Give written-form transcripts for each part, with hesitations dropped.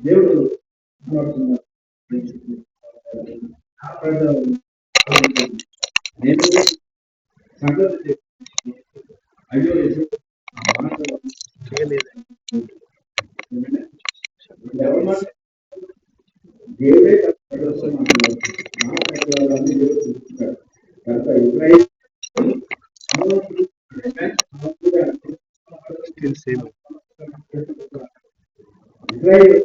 దేవుడు నేను సంగతి అయ్యో ఎవరు మాట దేవుడే మాట్లాడుతున్నాడు దేవుడు చూస్తున్నాడు కనుక ఇజ్రాయిల్ ఇజ్రాయిల్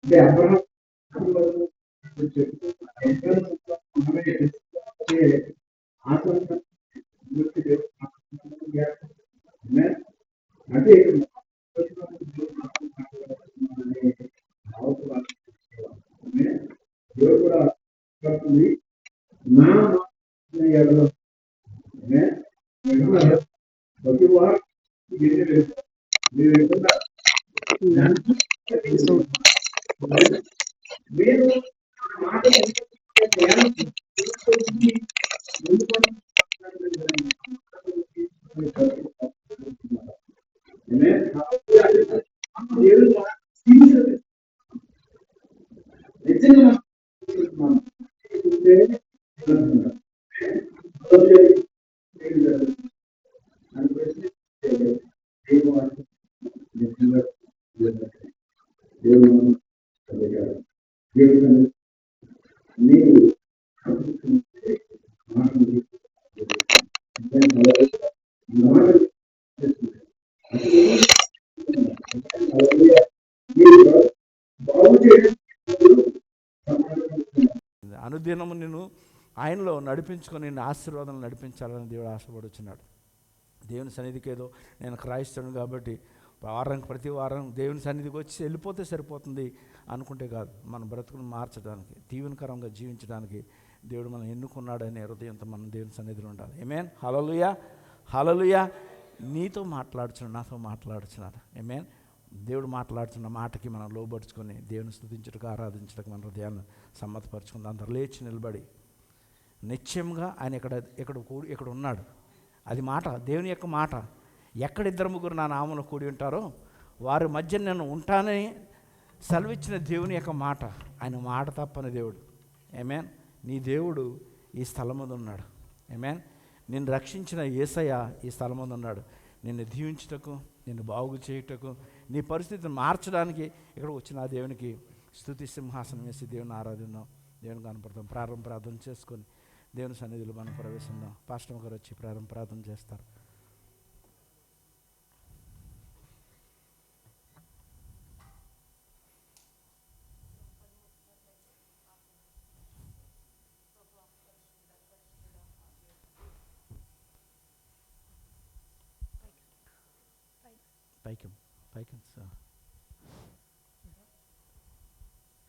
అంటే అబ్రహాం అంటే దేవుడు కూడా పడుతుంది నా ప్రతి వారు మీరు మీరు మాట అనుదినము నేను ఆయనలో నడిపించుకొని నేను ఆశీర్వాదం నడిపించాలని దేవుడు ఆశపడుచున్నాడు. దేవుని సన్నిధికి ఏదో నేను క్రైస్తవుని కాబట్టి ప్రతి వారం దేవుని సన్నిధికి వచ్చి వెళ్ళిపోతే సరిపోతుంది అనుకుంటే కాదు, మన బ్రతుకును మార్చడానికి, దీవెనకరంగా జీవించడానికి దేవుడు మనం ఎన్నుకున్నాడనే హృదయంతో మనం దేవుని సన్నిధిలో ఉండాలి. ఆమేన్. హల్లెలూయా, హల్లెలూయా. నీతో మాట్లాడుచున్నాడు, నాతో మాట్లాడుచున్నాడు. ఆమేన్. దేవుడు మాట్లాడుతున్న మాటకి మనం లోబడుచుకొని దేవుని స్తుతించుటకు, ఆరాధించుటకు మన హృదయాన్ని సమ్మతపరుచుకుందాం. అందరు లేచి నిలబడి నిశ్చయంగా ఆయన ఇక్కడ ఉన్నాడు. అది మాట, దేవుని యొక్క మాట. ఎక్కడ ఇద్దరు ముగ్గురు నా నామమున కూడి ఉంటారో వారి మధ్య నేను ఉంటానని సెలవిచ్చిన దేవుని యొక్క మాట. ఆయన మాట తప్పని దేవుడు. ఆమేన్. నీ దేవుడు ఈ స్థలం మీద ఉన్నాడు. ఆమేన్. నిన్ను రక్షించిన యేసయ్య ఈ స్థలం మీద ఉన్నాడు. నిన్ను దీవించుటకు, నిన్ను బాగు చేయుటకు, నీ పరిస్థితిని మార్చడానికి ఇక్కడ వచ్చిన ఆ దేవునికి స్తుతి సింహాసనం వేసి దేవుని ఆరాధిద్దాం, దేవుని కనపడతాం. ప్రార్థన చేసుకొని దేవుని సన్నిధిలో మనం ప్రవేశిద్దాం. పాస్టర్ గారు వచ్చి ప్రార్థన చేస్తారు. పైకి సార్.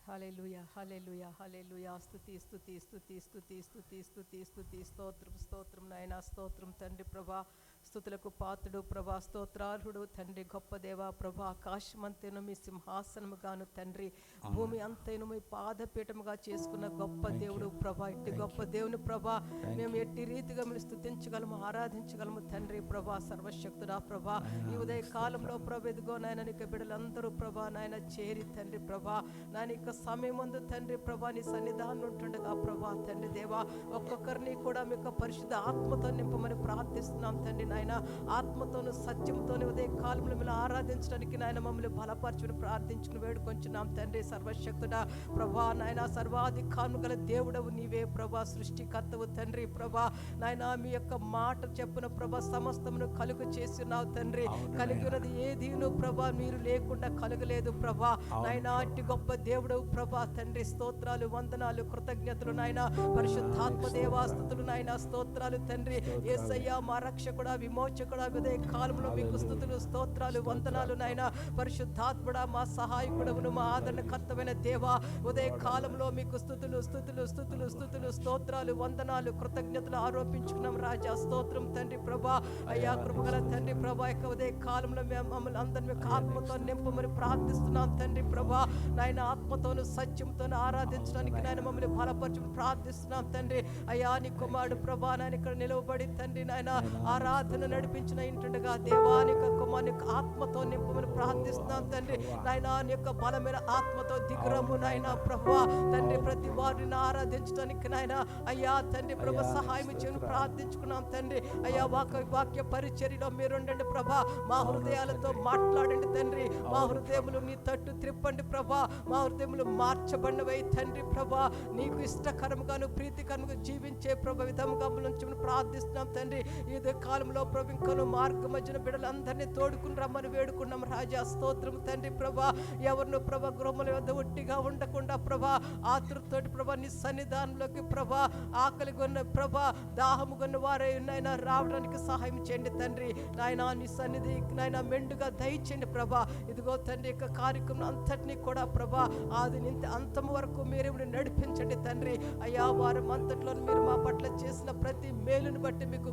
హల్లెలూయా, హల్లెలూయా, హల్లెలూయా. స్తుతి స్తుతి స్తుతి స్తుతి స్తుతి స్తుతి స్తుతి స్తోత్రం స్తోత్రం నాయనా, స్తోత్రం తండ్రి. ప్రభా స్తుతులకు పాత్రుడు ప్రభా, స్తోత్రార్హుడు తండ్రి, గొప్ప దేవా ప్రభా. ఆకాశమంతేను మీ సింహాసనముగాను తండ్రి, భూమి అంతేను మీ పాదపీఠముగా చేసుకున్న గొప్ప దేవుడు ప్రభా. ఇట్టి గొప్ప దేవుని ప్రభా మేము ఎట్టి రీతిగా మీరు స్తుతించగలము, ఆరాధించగలము తండ్రి ప్రభా. సర్వశక్తుడా ప్రభా, ఈ ఉదయ కాలంలో ప్రభా ఎదుగో నాయన నీకు బిడ్డలందరూ ప్రభా నాయన చేరి తండ్రి ప్రభా నాయన ఇక సమయం ముందు తండ్రి ప్రభా నీ సన్నిధానం ఉంటుండగా ప్రభా తండ్రి దేవా ఒక్కొక్కరిని కూడా మీకు పరిశుద్ధ ఆత్మతో నింపమని ప్రార్థిస్తున్నాం తండ్రి. నాయన ఆత్మతోను సత్యంతోను ఉదయ కాలంలో మిమ్మల్ని ఆరాధించడానికి నాయన మమ్మల్ని బలపరచుకుని ప్రార్థించుకుని వేడుకొంచున్నాం తండ్రి. సర్వశక్తుడా ప్రభా నాయన సర్వాధికారము గల దేవుడవు నీవే ప్రభా, సృష్టికర్తవు తండ్రి ప్రభా. నాయన మీ యొక్క మాట చెప్పున ప్రభా సమస్తమును కలుగు చేస్తున్నావు తండ్రి. కలిగినది ఏదీను ప్రభా మీరు లేకుండా కలగలేదు ప్రభా. నాయన అట్టి గొప్ప దేవుడవు ప్రభా తండ్రి. స్తోత్రాలు, వందనాలు, కృతజ్ఞతలు నాయన. పరిశుద్ధాత్మ దేవాస్తుతులు నాయన, స్తోత్రాలు తండ్రి. యేసయ్యా మా రక్షకుడా, విమోచకుడా ఉదయ కాలంలో మీకు స్తుతులు స్తోత్రాలు వందనాలు నాయన. పరిశుద్ధాత్ముడా మా సహాయకుడవును మా ఆదరణకర్తమైన దేవా ఉదయ కాలంలో మీకు స్తుతులు స్తుతులు స్తుతులు స్తుతులు స్తోత్రాలు వందనాలు కృతజ్ఞతలు ఆరోపించుకున్నాం రాజా. స్తోత్రం తండ్రి ప్రభా. అయ్యా కృపగల తండ్రి ప్రభా యొక్క ఉదయ కాలంలో మేము మమ్మల్ని అందరినీ యొక్క ఆత్మతో నింపమని ప్రార్థిస్తున్నాం తండ్రి ప్రభా. నాయన ఆత్మతోను సత్యంతోను ఆరాధించడానికి నాయన మమ్మల్ని బలపరచమని ప్రార్థిస్తున్నాం తండ్రి. అయ్యా నీ కుమారుడు ప్రభా నాయన ఇక్కడ నిలవబడి తండ్రి నాయన ఆరాధన నడిపించిన ఇంటుండగా దేవాని యొక్క కుమారుని యొక్క ఆత్మతో నింపమని ప్రార్థిస్తున్నాం తండ్రి. నాయన నీ యొక్క బలమైన ఆత్మతో దిగురము నాయన ప్రభా తండ్రి. ప్రతి వారిని ఆరాధించడానికి నాయన అయ్యా తండ్రి ప్రభా సహాయం చేయని ప్రార్థించుకున్నాం తండ్రి. అయ్యా వాక్య పరిచర్యలో మీరుండండి ప్రభా. మా హృదయాలతో మాట్లాడండి తండ్రి. మా హృదయములు నీ తట్టు త్రిప్పండి ప్రభా. మా హృదయములు మార్చబడినవై తండ్రి ప్రభా నీకు ఇష్టకరముగాను ప్రీతికరముగా జీవించే ప్రభ విధముగా నుంచి ప్రార్థిస్తున్నాం తండ్రి. ఈ కాలంలో ప్రభు ఇంకను మార్గ మధ్యన బిడ్డలందరినీ తోడుకుని రమ్మని వేడుకున్నాం రాజా. స్తోత్రం తండ్రి ప్రభా. ఎవరిను ప్రభా గృహముల వద్ద ఒట్టిగా ఉండకుండా ప్రభా ఆతృతోటి ప్రభా నీ సన్నిధానంలోకి ప్రభా ఆకలి కొన్న ప్రభా దాహము కొన్న వారే నాయన రావడానికి సహాయం చేయండి తండ్రి. నాయన నీ సన్నిధి నాయన మెండుగా దయచేయండి ప్రభా. ఇదిగో తండ్రి యొక్క కార్యక్రమం అంతటినీ కూడా ప్రభా ఆది నుంచి అంతం వరకు మీరే నడిపించండి తండ్రి. అయ్యా వారం అంతట్లో మీరు మా పట్ల చేసిన ప్రతి మేలును బట్టి మీకు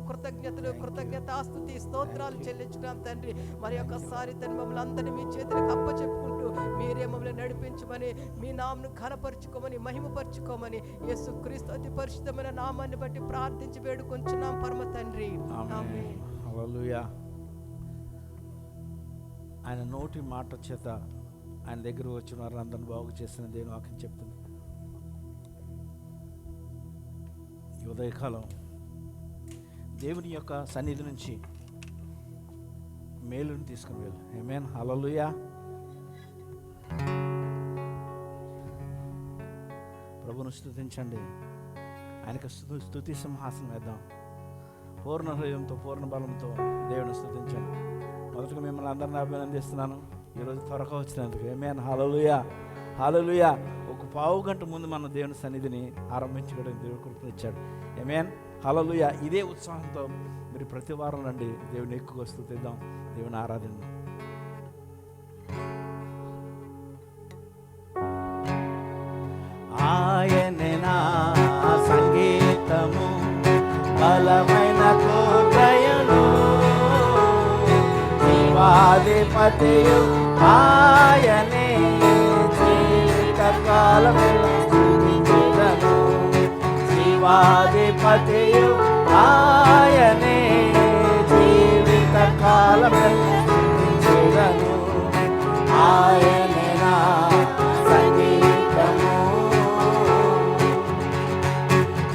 కృతజ్ఞతాస్తుతి స్తోత్రాలు చెల్లించుకున్నాం తండ్రి. మరి ఒక్కసారి తండ్రి మమ్మల్ని అందరినీ మీ చేతులకు అప్పచెప్పుకుంటూ మీరే మమ్మల్ని నడిపించమని మీ నామను ఘనపరుచుకోమని మహిమపరుచుకోమని యేసుక్రీస్తు అతి పరిశుద్ధమైన నామాన్ని బట్టి ప్రార్థించి వేడుకొంచున్నాం పరమ తండ్రి. ఆమేన్. హల్లెలూయా. ఆయన నోటి మాట చేత ఆయన దగ్గర వచ్చిన వారందరిని బాగు చేసిన దేవుని వాక్యం చెప్తుంది. ఈ ఉదయకాలం దేవుని యొక్క సన్నిధి నుంచి మేలుని తీసుకుని వెళ్ళు. ఆమేన్. హల్లెలూయా. ప్రభువును స్తుతించండి. ఆయనకు స్తుతి సింహాసనం వేద్దాం. పూర్ణ హృదయంతో పూర్ణ బలంతో దేవుని స్తుతించండి. మొదటగా మిమ్మల్ని అందరిని అభినందిస్తున్నాను ఈరోజు త్వరగా వచ్చినందుకు. ఆమేన్. హల్లెలూయా. హల్లెలూయా. ఒక పావు గంట ముందు మన దేవుని సన్నిధిని ఆరంభించుకోవడానికి దేవుడు కృపనిచ్చాడు. ఆమేన్. హల్లెలూయా. ఇదే ఉత్సాహంతో మీరు ప్రతి వారం రండి. దేవుని ఎక్కువగా స్తుతిద్దాం, దేవుని ఆరాధిద్దాం. ఆయనే నా సంగీతము బలమైన కోటయను జీవాధిపతియు ఆయనే జీవితకాలమెల్ల స్తుతించెదను. జీవాధిపతియు ఆయనే జీవితకాలమెల్ల స్తుతించెదను. ఆయనే నా సంగీతము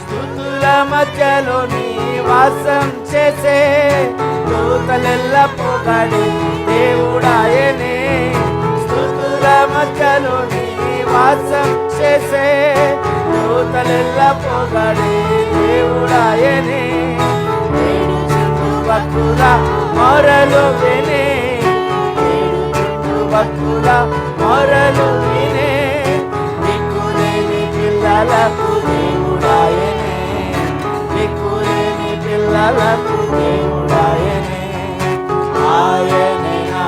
స్తుతుల మధ్యలో నివాసం చేసే దూతలెల్ల పొగడి దేవుడాయనే. స్తుతుల మధ్యలో నివాసం చేసే దూతలెల్ల పొగడి దేవుడాయనే. ఏడు చుట్టుపక్కల మొరలు వినే, ఏడు చుట్టుపక్కల మొరలు వినే. దిక్కులేని పిల్లలకు దేవుడాయనే, దిక్కులేని పిల్లలకు దేవుడాయనే. ఆయనే నా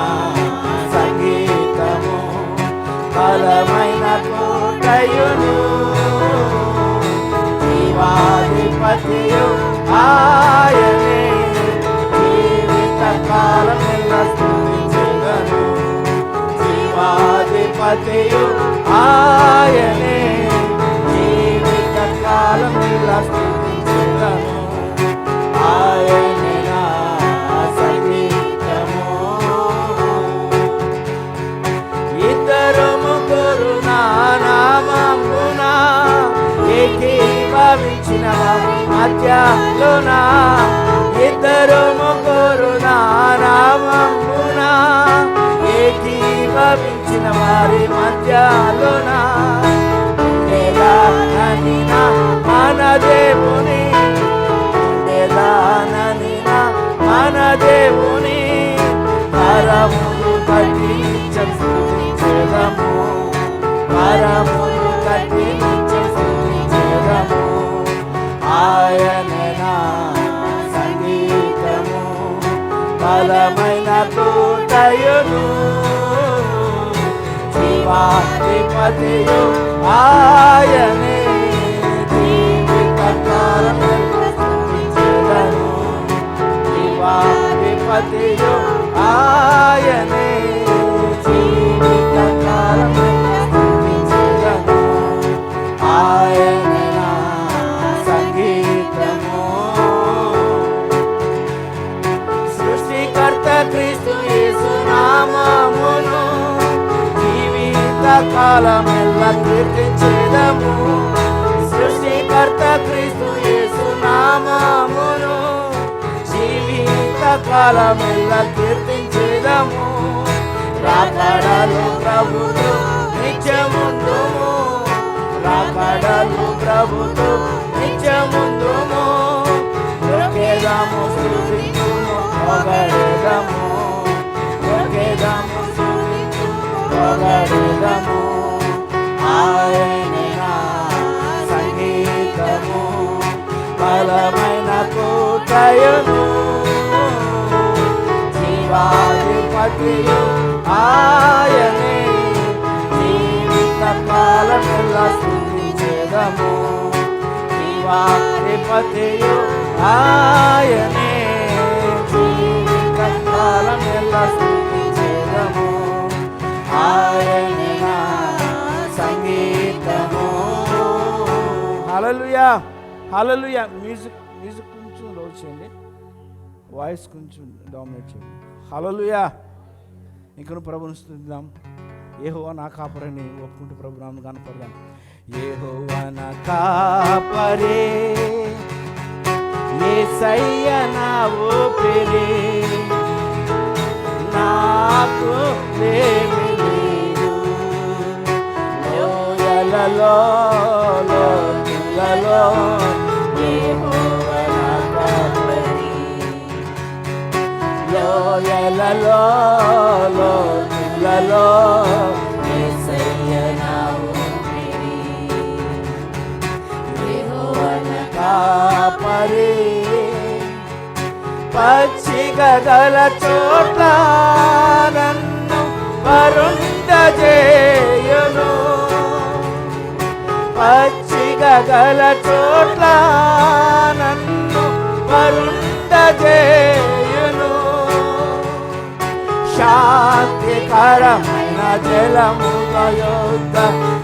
సంగీతము బలమైన కోటయును జీవాధిపతియు ఆయనే జీవితకాలమెల్ల స్తుతించెదను. జీవాధిపతియు ఆయనే జీవితకాలమెల్ల స్తుతించెదను. ఆయనే నా సంగీతము. ఇద్దరు ముగ్గురు నా నామమున ఏకీభవించిన వారి మధ్యలోన, ఇద్దరు ముగ్గురు నా నామమున ఏకీభవించిన వారి మధ్యలోన ఉండేదాననిన మన దేవుని, ఉండేదాననిన మన దేవుని కరములు కట్టి నిత్యం స్తుతించెదము. కరములు కట్టి నిత్యం స్తుతించెదము. ఆయనే నా సంగీతము జీవాధిపతియు ఆయనే జీవితకాలమెల్లా స్తుతించెదను జీవాధిపతియు ఆయనే జీవితకాలమెల్లా స్తుతించెదను ఆయనే నా సంగీతము సృష్టికర్త క్రీస్తు యేసు నామమును జీవిత కాలమెల్లా కీర్తించెదము సృష్టికర్త క్రీస్తు యేసు నామమును జీవిత కాలమెల్లా కీర్తించెదము రాకడలు ప్రభుతో నిత్యముందుము రాకడలు ప్రభుతో నిత్యముందుము దొరికేదాము స్తుతించుము పొగడెదము దొరికేదాము స్తుతించుము పొగడెదము ఆయనే నా సంగీతము బలమైన కోటయును జీవాధిపతియు ఆయనే జీవిత కాలమెల్లా స్తుతించెదము జీవాధిపతియు ఆయనే జీవిత కాలమెల్లా స్తుతించెదము ఆయనే నా సంగీతము. హల్లెలూయా హల్లెలూయా. మ్యూజిక్ కొంచెం లో చేయండి, వాయిస్ కొంచెం డామినేట్ చేయండి. హల్లెలూయా. ఇంకను ప్రభుని స్తుతిద్దాం. యెహోవా నా కాపరిని ఒప్పుకుంటూ ప్రభు నామమును కనపడదాం. యెహోవా నా కాపరి యేసయ్య నా ఊపిరి నాకు ఏమీ లేదు లోయలలో లోతులలో యెహోవా నా కాపరి లోయలలో లోతులలో యేసయ్య నా ఊపిరి యెహోవా నా కాపరి పచ్చిగల చోట్ల నన్ను పరుండజేయును పచ్చిగల చోట్ల నన్ను పరుండజేయును శాంతికరమైన జలముల యొద్ద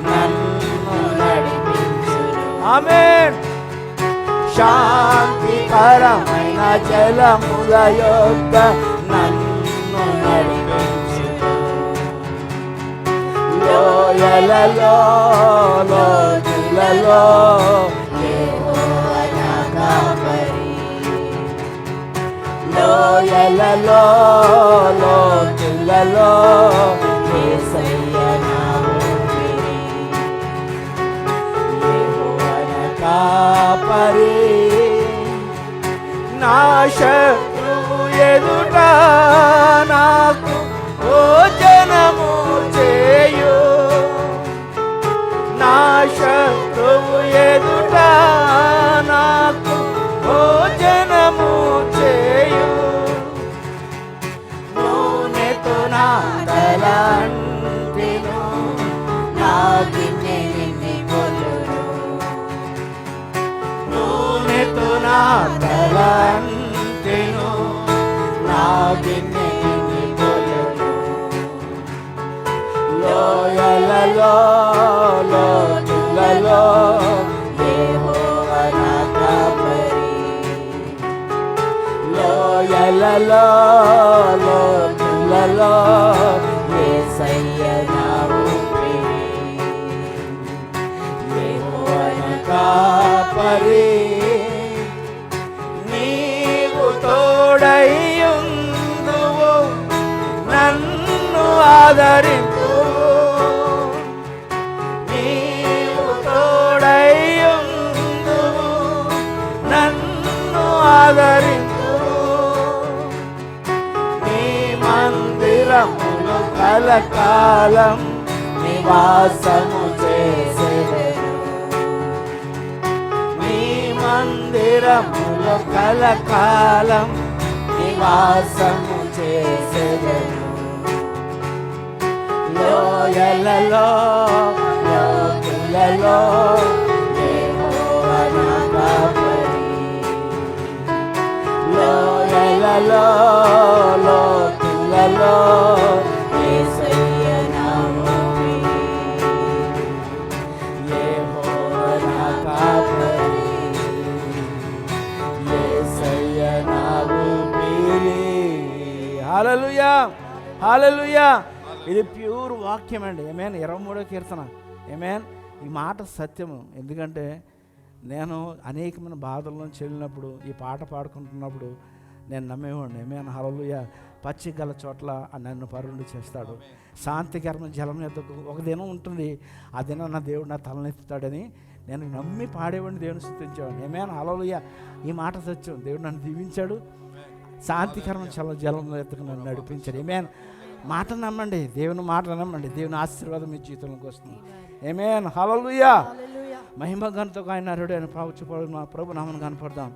నన్ను నడిపించును. ఆమేన్. శాంతికరమైన జలముల యొద్ద నన్ను నడిపించును. లోయలలో లోతులలో యెహోవా నా కాపరి లోయలలో లోతులలో యేసయ్య నా ఊపిరి యెహోవా నా కాపరి నా శత్రువు ఎదుట నాకు భోజనము చేయు నా శత్రువు ఎదుట నాకు భోజనము చేయు నూనెతో నా తలంటిను నా గిన్నె నిండి పొల్లును నూనెతో నా తలంటిను నా గిన్నె నిండి పొల్లును లోయలలో లోతులలో యెహోవా నా కాపరి లోయలలో లోతులలో యేసయ్య నా ఊపిరి యెహోవా నా కాపరి నీవు తోడైయుందువు నన్ను ఆదరించు నీవు తోడైయుందువు నన్ను ఆదరించు నీ మందిరములో కలకాలం నివాసము చేసెదను నీ మందిరములో కలకాలం నివాసము చేసెదను లోయలలో లోయలలో యెహోవా నా కాపరి, లోయలలో లోతులలో యేసయ్య నా ఊపిరి, యెహోవా నా కాపరి, యేసయ్య నా ఊపిరి. హల్లెలూయా, హల్లెలూయా. ఇది ప్యూర్ వాక్యం అండి. ఏమేన్ 23వ కీర్తన. ఏమేన్ ఈ మాట సత్యము. ఎందుకంటే నేను అనేకమైన బాధల నుంచి వెళ్ళినప్పుడు ఈ పాట పాడుకుంటున్నప్పుడు నేను నమ్మేవాడిని. ఏమేన్ హల్లెలూయా. పచ్చి గల చోట్ల నన్ను పరుండి చేస్తాడు, శాంతికరమైన జలం ఎద్దకు ఒక దినం ఉంటుంది, ఆ దినం నా దేవుడు నా తలనెత్తుతాడని నేను నమ్మి పాడేవాడిని, దేవుని స్తుతించేవాడిని. ఏమేన్ హల్లెలూయా. ఈ మాట సత్యం. దేవుడు నన్ను దీవించాడు, శాంతికరమైన జలం ఎద్దకు నన్ను నడిపించాడు. ఏమేన్ మాట నమ్మండి, దేవుని మాట నమ్మండి, దేవుని ఆశీర్వాదం మీ జీవితంలోకి వస్తుంది. ఆమేన్, హల్లెలూయా. మహిమ ఘనతకు ఆయన అర్హుడు అని ప్రభు నామమున కనపడదాం.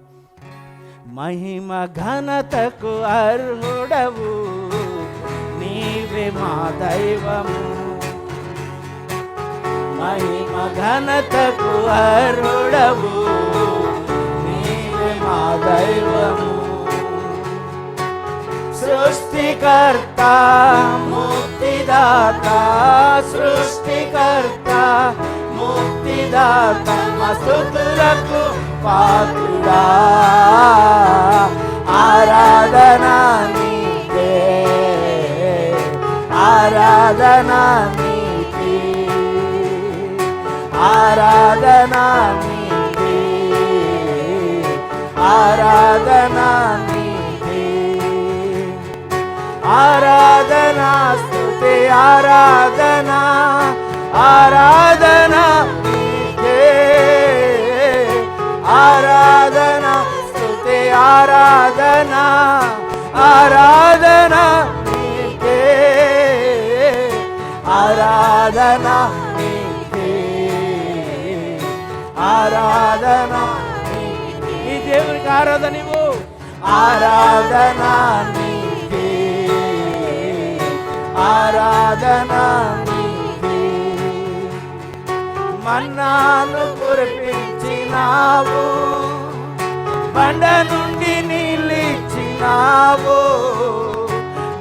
మహిమ ఘనతకు అర్హుడవు నీవే మా దైవము, మహిమ ఘనతకు అర్హుడవు నీవే మా దైవము, సృష్టికర్త ముక్తిదాత, సృష్టికర్త ముక్తిదాత, మా స్తుతులకు పాత్రుడా, ఆరాధనా నీకే, ఆరాధనా నీకే, ఆరాధనా నీకే, ఆరాధనా నీకే, ఆరాధనా స్తుతి ఆరాధనా, ఆరాధనా నీకే, ఆరాధనా స్తుతి ఆరాధనా, ఆరాధనా నీకే, ఆరాధనా నీకే, ఆరాధనా నీకే. ఈ దేవునికి ఆరాధన ఇవ్వు, ఆరాధనా నీకే, ఆరాధనా నీకే. మన్నాను కురిపించినావు, బండ నుండి నీళ్ళిచ్చినావు,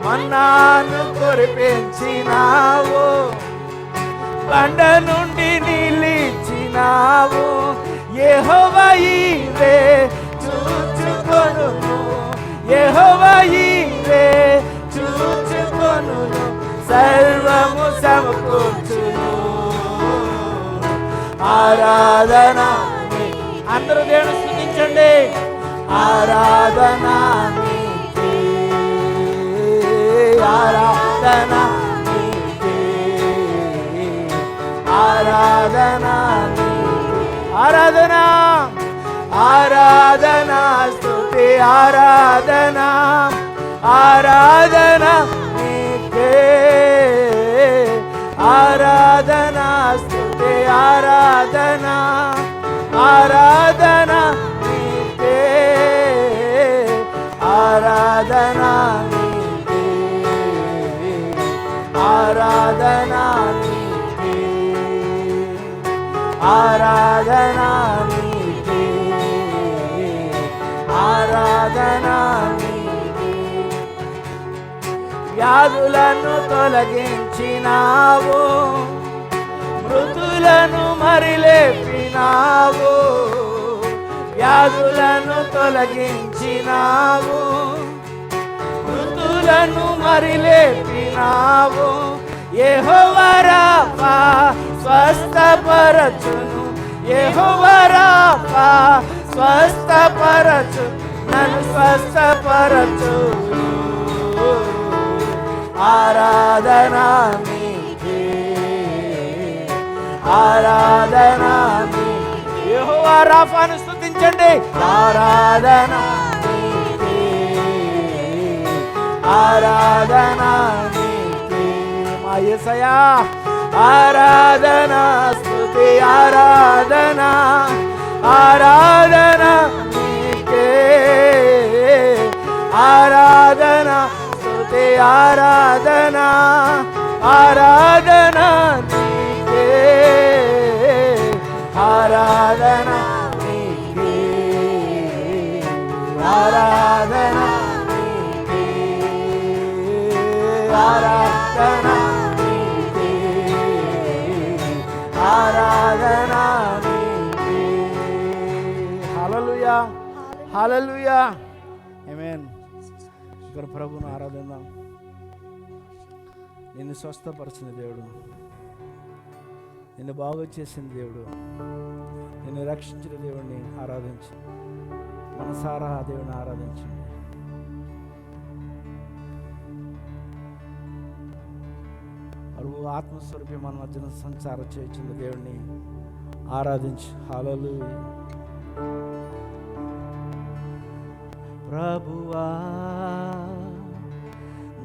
మన్నాను కురిపించినావు, బండ నుండి నీళ్ళిచ్చినావు, యెహోవా ఈరే చూచుకొనుము, యెహోవా ఈరే చూచుకొనుము, సర్వము సమకూర్చును, ఆరాధన. అందరూ దేవుని స్తుతించండి. ఆరాధన నీకే, ఆరాధన నీకే, ఆరాధన నీకే, ఆరాధన, ఆరాధన స్తుతి ఆరాధన, ఆరాధన నీకే, ఆరాధన స్తుతి ఆరాధన, ఆరాధన నీకే, ఆరాధన నీకే, ఆరాధన నీకే, ఆరాధన నీకే, ఆరాధన నీకే. వ్యాధులను తొలగించినావు, మృతులను మరిలేపినావు, వ్యాధులను తొలగించినావు, మృతులను మరిలేపినావు, యెహోవా రాఫా స్వస్థపరచును, యెహోవా రాఫా స్వస్థపరచు, నన్ను స్వస్థపరచును, ఆరాధనా నీకే, ఆరాధనా నీకే. యెహోవా రాఫాను స్తుతించండి. ఆరాధనా నీకే, ఆరాధనా నీకే, మా యేసయ్యా. ఆరాధనా స్తుతి ఆరాధనా, ఆరాధనా నీకే, ఆరాధనా స్తుతి ఆరాధనా, ఆరాధనా నీకే, ఆరాధన నీకే, ఆరాధన నీకే, ఆరాధన నీకే, ఆరాధన నీకే. హల్లెలూయా, హల్లెలూయా, ఆమేన్. ఇక్కడ ప్రభువును ఆరాధిద్దాం. నిన్ను స్వస్థపరిచిన దేవుడు, నిన్ను బాగు చేసిన దేవుడు, నిన్ను రక్షించిన దేవుడిని ఆరాధించు. మనసారా ఆ దేవుని ఆరాధించండి. అరువు ఆత్మస్వరూపి మన మధ్యన సంచారం చేయించిన దేవుడిని ఆరాధించు. హల్లెలూయా. ప్రభువా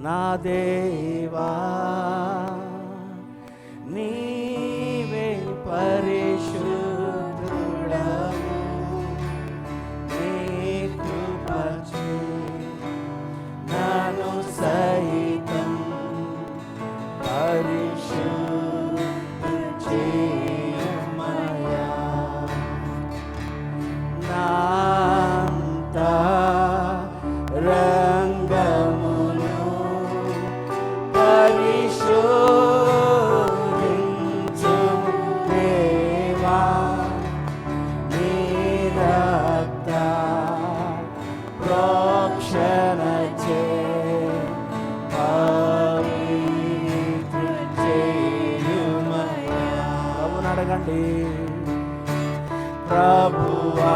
నా దేవా, నీవే పరిశుద్ధుడవు, నీ కృపచే నన్ను సహితం పరిశుద్ధ చేయమయ్యా. నాంత రంగమును పరిశోధించు దేవా, నీ రక్త ప్రోక్షణచే పవిత్ర చేయుమయ్యా. ప్రభువుని అడగండి. ప్రభువా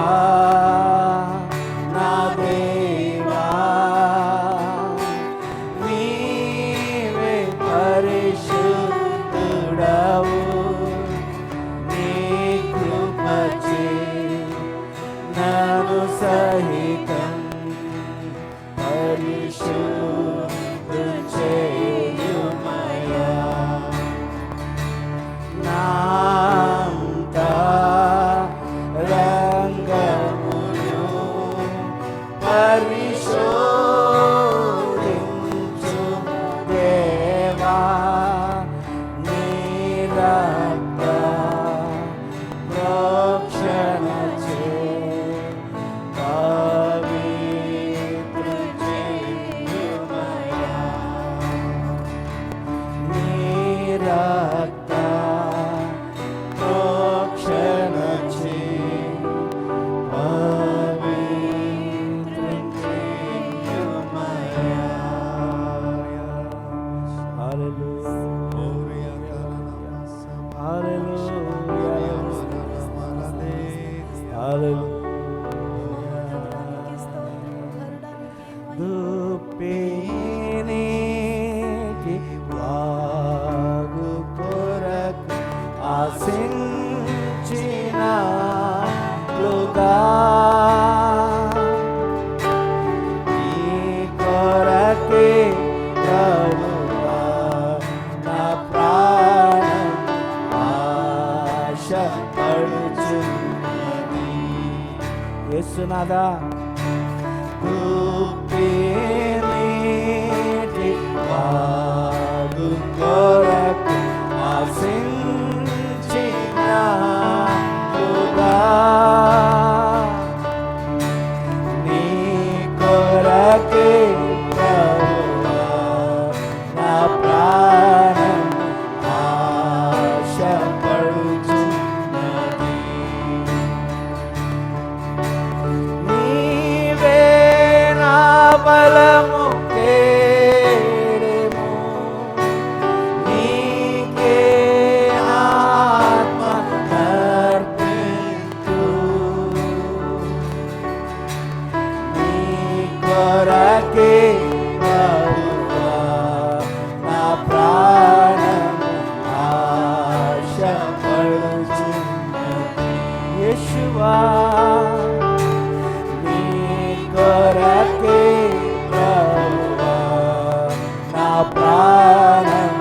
నా దేవా, నీవే పరిశుద్ధుడవు, నీ కృపచే నన్ను సహితం పరిశుద్ధ చేయుమయ్యా. నాంత రంగమును పరిశోధించు దేవా, నీ రక్త ప్రోక్షణచే పవిత్ర చేయుమయ్యా. నీ రక్త ప్రోక్షణచే పవిత్ర చేయుమయ్యా. హల్లెలూయా, హల్లెలూయా, హల్లెలూయా. దుప్పినీటి వాగు కొరకు ఆశించినట్లుగా నీ కొరకే ప్రభువా నా ప్రాణం ఆశపడుచున్నది. యేసునాథా, దుప్పినీటి వాగు కొరకు ఆశించినట్లుగా నీ కొరకే ప్రభువా నా ప్రాణం ఆశపడుచున్నది. నీవే నా బలము కేడెము, నీకే ఆత్మ నర్పింతు, నీ కొరకే ప్రభువా నా ప్రాణం ఆశపడుచున్నది. యేషువా, నీ కొరకే ప్రభువా నా ప్రాణం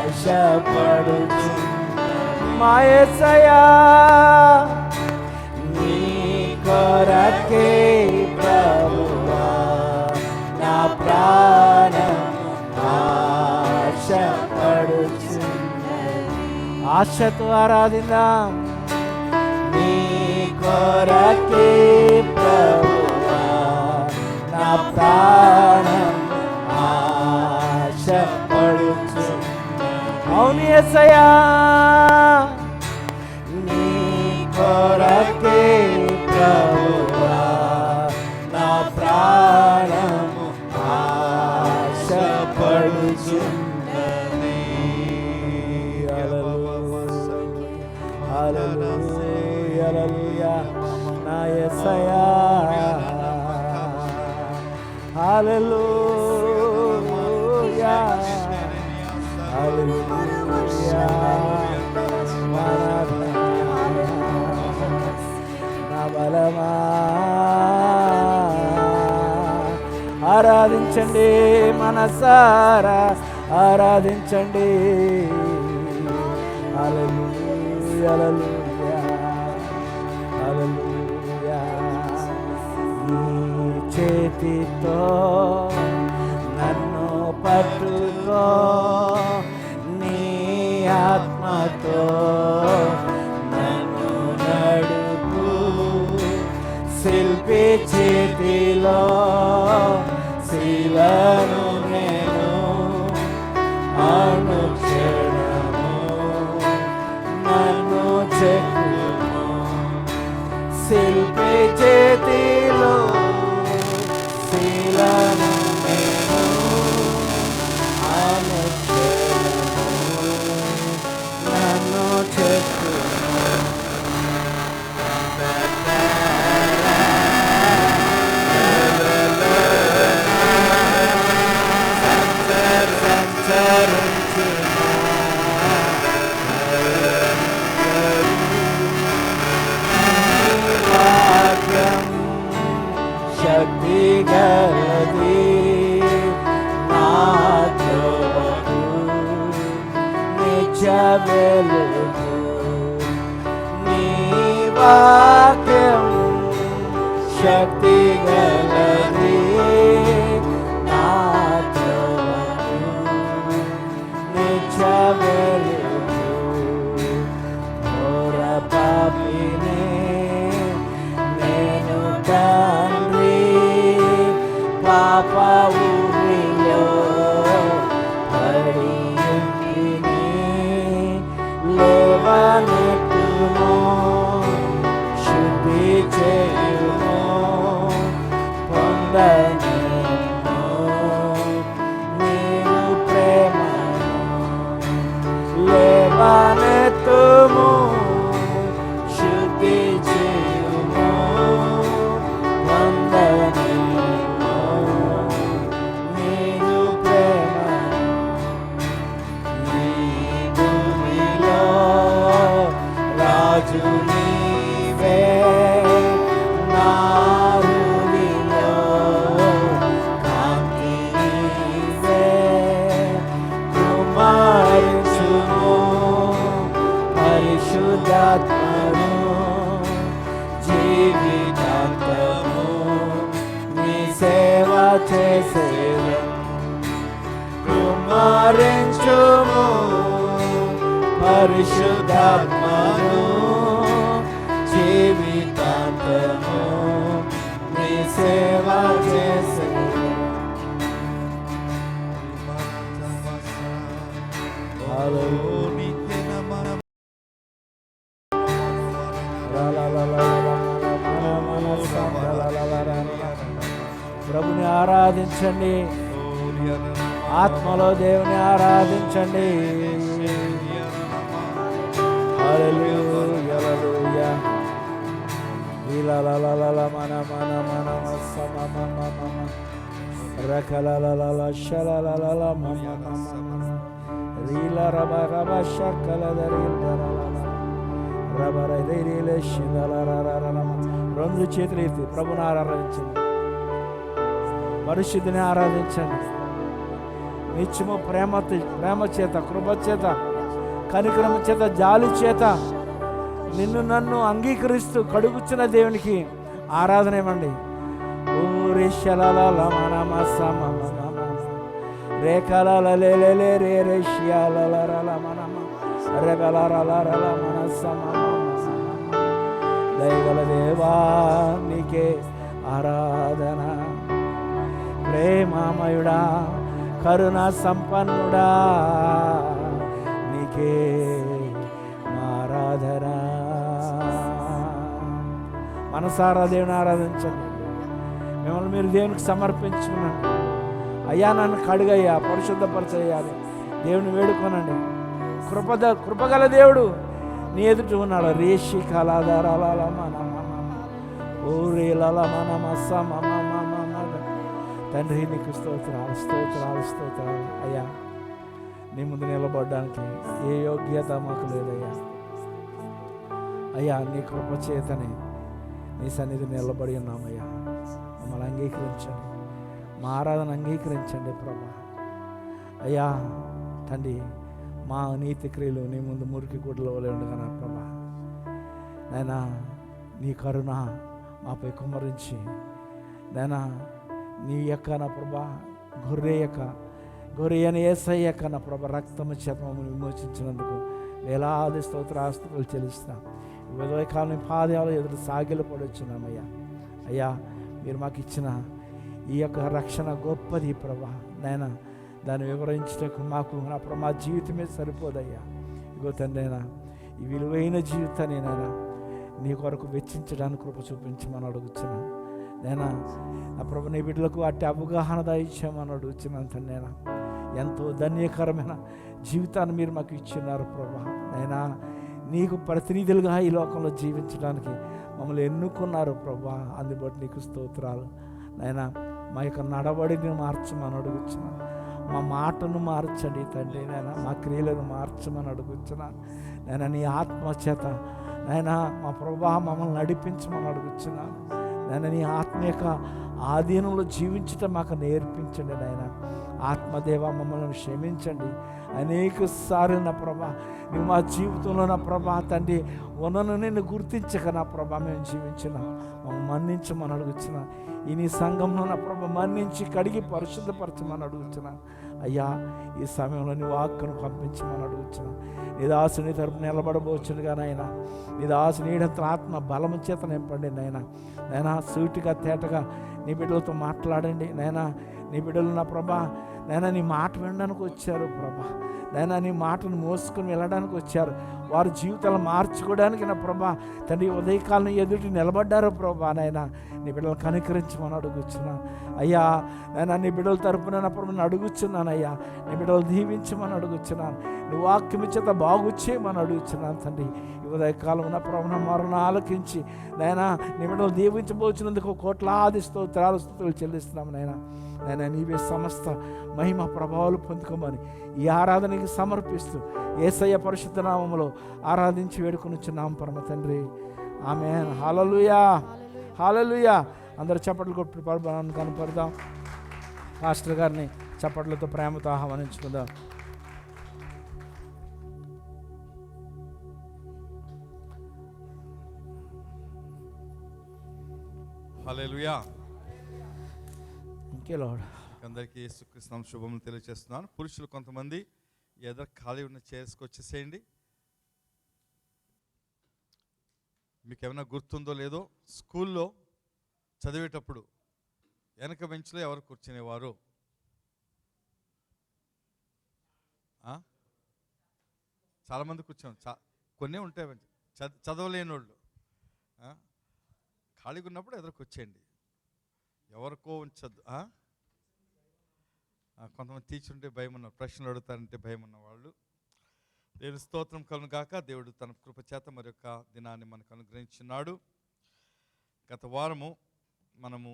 ఆశపడుచున్నది. మా యేసయ్యా, నీ కొరకే ప్రభువా నా ప్రాణం ఆశపడుచున్నది. ఆశతో ఆరాధిద్దాం. కొరకే ప్రభువా నా ప్రాణం ఆశపడుచు. అవును యేసయ్యా, నీ కొరకే ప్రభువా నా ప్రాణము ఆశపడుచున్నది. హల్లెలూయా నా యేసయ్యా, హల్లెలూయా హల్లెలూయా నా బలమా. ఆరాధించండి మనసారా ఆరాధించండి. హల్లెలూయా హల్లెలూయా హల్లెలూయా. నీ చేతితో నన్ను పట్టుకో, నీ ఆత్మతో నన్ను నడుపు. శిల్పి చేతిలో శిలను నేను అనుక్షణము నన్ను చెక్కుము. శిల్పి చేతిలో శిలను నేను అనుక్షణము నన్ను చెక్కుము. శక్తి గలది నా త్రోవకు నిత్య వెలుగు. నీ వాక్యం శక్తి గలది నా త్రోవకు నిత్య వెలుగు. ఘోర పాపినే నేను తండ్రి, పాప ఊరిలో పడి ఉంటిని. లేవనెత్తుము, శుద్ధి చేయుము, పొందనేను నీవు ప్రేమను. లేవనెత్తుము, శుద్ధి చేయుము, పొందనేను నీవు ప్రేమను. ఈ భూమిలో రాజు నీవే, నా హృదయలో కాంతి నీవే. కుమారించుము పరిశుద్ధాత్మను, జీవితాంతము నీ సేవ చేసేదం. కుమారించుము పరిశుద్ధాత్మను, జీవితాంతము నీ సేవ చేసేదం. ప్రభుని ఆరాధించండి, ఆత్మలో దేవుని ఆరాధించండి. హల్లెలూయా హల్లెలూయా. ఇలాలాలాలా మన మన మన సమమమమ రకలాలాలా షలాలాలా మమ మమ రీలా రబ రబ షకలదరిదరాలా రబర రీలే షిదలారారారా. రెండు చేతులు ఎత్తి ప్రభుని ఆరాధించండి, పరిశుద్ధిని ఆరాధించండి. నిత్యము ప్రేమ చేత, కృప చేత, కనికరమ చేత, జాలి చేత నిన్ను నన్ను అంగీకరిస్తూ కడుగుచున్న దేవునికి ఆరాధన ఇవ్వండి. దయగల దేవా నీకే ఆరాధన. ప్రేమమయుడా కరుణ సంపన్నుడా నీకే ఆరాధన. మనసారా దేవుని ఆరాధించండి. మిమ్మల్ని మీరు దేవునికి సమర్పించుకున్నాను. అయ్యా నన్ను కడుగయ్యా, పరిశుద్ధపరచయ్యాలి. దేవుని వేడుకోనండి. కృపగల దేవుడు నీ ఎదుట ఉన్నాడు. రేషి కళాధారాల తండ్రి నీకు స్తోత్రాలు స్తోత్రాలు స్తోత్రాలు. అయ్యా నీ ముందు నిలబడడానికి ఏ యోగ్యత మాకు లేదయ్యా. అయ్యా నీ కృప చేతనే నీ సన్నిధి నిలబడి ఉన్నామయ్యా. మమ్మల్ని అంగీకరించండి, మా ఆరాధన అంగీకరించండి ప్రభా. అయ్యా తండ్రి, మా నీతి క్రియలు నీ ముందు మురికి గుడ్డలో వలె ఉండగా నా ప్రభా, నాయనా నీ కరుణ మాపై కుమ్మరించి, నాయనా నీ యొక్క నా ప్రభా గొర్రె అని యేసయ్య యొక్క నా ప్రభా రక్తము చేత మమ్మల్ని విమోచించినందుకు వేలాది స్తోత్రాస్తుతులు చెల్లిస్తాం. ఉదయకాలం పాదాలు ఎదురు సాగిలు పడొచ్చున్నామయ్యా. అయ్యా మీరు మాకు ఇచ్చిన ఈ యొక్క రక్షణ గొప్పది ప్రభా. నాయనా దాన్ని వివరించటకు మాకు నా ప్రభా మా జీవితమే సరిపోదయ్యా. ఇగో తండ్రైనా ఈ విలువైన జీవితాన్ని నాయనా నీ కొరకు వెచ్చించడానికి కృప చూపించమని అడుగుతున్నాను. నేనా నా ప్రభు నీ బిడ్డలకు అట్టి అవగాహన దయచేయమని అడుగుతున్నాను తండ్రి. నేనా ఎంతో ధన్యకరమైన జీవితాన్ని మీరు మాకు ఇచ్చినారు ప్రభా. నైనా నీకు ప్రతినిధులుగా ఈ లోకంలో జీవించడానికి మమ్మల్ని ఎన్నుకున్నారు ప్రభా. అందుబట్టి నీకు స్తోత్రాలు. నైనా మా యొక్క నడవడిని మార్చమని అడుగుతున్నాను. మా మాటను మార్చండి తండ్రి. నైనా మా క్రియలను మార్చమని అడుగుతున్నాను. నేను నీ ఆత్మ చేత నైనా మా ప్రభా మమ్మల్ని నడిపించమని అడుగుతున్నాను. నేను నీ ఆత్మ యొక్క ఆధీనంలో జీవించటం మాకు నేర్పించండి నాయన. ఆత్మదేవ మమ్మల్ని క్షమించండి. అనేక సార్లు నా ప్రభా నువ్వు మా జీవితంలో నా ప్రభా తండ్రి ఉన్నను నిన్ను గుర్తించక నా ప్రభా మేము జీవించినాం. మమ్మల్ని మన్నించమని అడుగుతున్నా. ఈ నీ సంఘంలో నా ప్రభా మన్నించి కడిగి పరిశుద్ధపరచమని అడుగుతున్నా. అయ్యా ఈ సమయంలో నీ వాక్కును పంపించమని అడుగుతున్నా. నీ దాసుని తరపు నిలబడబోచునుగా నాయన. నీ దాసు నీడంత ఆత్మ బలము చేత నింపండి నాయన. నైనా సూటిగా తేటగా నీ బిడ్డలతో మాట్లాడండి నైనా. నీ బిడ్డలు నా ప్రభా నైనా నీ మాట వినడానికి వచ్చారు ప్రభా. నైనా నీ మాటను మోసుకొని వెళ్ళడానికి వచ్చారు. వారి జీవితాలు మార్చుకోవడానికి నా ప్రభా తండ్రి ఉదయకాలం ఎదుటి నిలబడ్డారు ప్రభా. నైనా నీ బిడ్డలు కనికరించమని అడుగుచున్నాను అయ్యా. నైనా నీ బిడ్డల తరపున నా ప్రభు అడుగుచున్నాను అయ్యా. నీ బిడ్డలు దీవించమని అడుగుచున్నాను. నీ వాక్యం చేత బాగు చేయమని అడుగుచున్నాను తండ్రి. ఈ ఉదయకాలం నా ప్రభున మరణ ఆలకించి నైనా నీ బిడ్డలు దీవించబోచినందుకు కోట్లాది స్తోత్రాలు స్తుతులు చెల్లిస్తున్నాము నైనా. నైనా నీవే సమస్త మహిమ ప్రభావాలు పొందుకోమని ఈ ఆరాధనకి సమర్పిస్తూ యేసయ్య పరిశుద్ధ నామములో ఆరాధించి వేడుకొనిచున్నాం పరమ తండ్రి. ఆమేన్. హల్లెలూయా హల్లెలూయా. అందరూ చప్పట్లు కొట్టి పరమాన్ని కనపడదాం. పాస్టర్ గారిని చప్పట్లతో ప్రేమతో ఆహ్వానించుకుందాం. హల్లెలూయా. ఇంకే లార్డ్. అందరికీ యేసుక్రీస్తు శుభములు తెలియజేస్తున్నాను. పురుషులు కొంతమంది ఎదురు ఖాళీ ఉన్న చైర్స్కి వచ్చేసేయండి. మీకు ఏమైనా గుర్తుందో లేదో, స్కూల్లో చదివేటప్పుడు వెనక బెంచ్లో ఎవరు కూర్చునేవారు? చాలామంది కూర్చోండి. కొన్నే ఉంటాయి చదవలేని వాళ్ళు. ఖాళీగా ఉన్నప్పుడు ఎదురుకు వచ్చేయండి. ఎవరికో ఉంచద్దు. కొంతమంది తీర్చుంటే భయం ఉన్నారు, ప్రశ్నలు అడుగుతారంటే భయం ఉన్నవాళ్ళు. దేవుని స్తోత్రం కలుగును గాక. దేవుడు తన కృప చేత మరి యొక్క దినాన్ని మనకు అనుగ్రహించున్నాడు. గత వారము మనము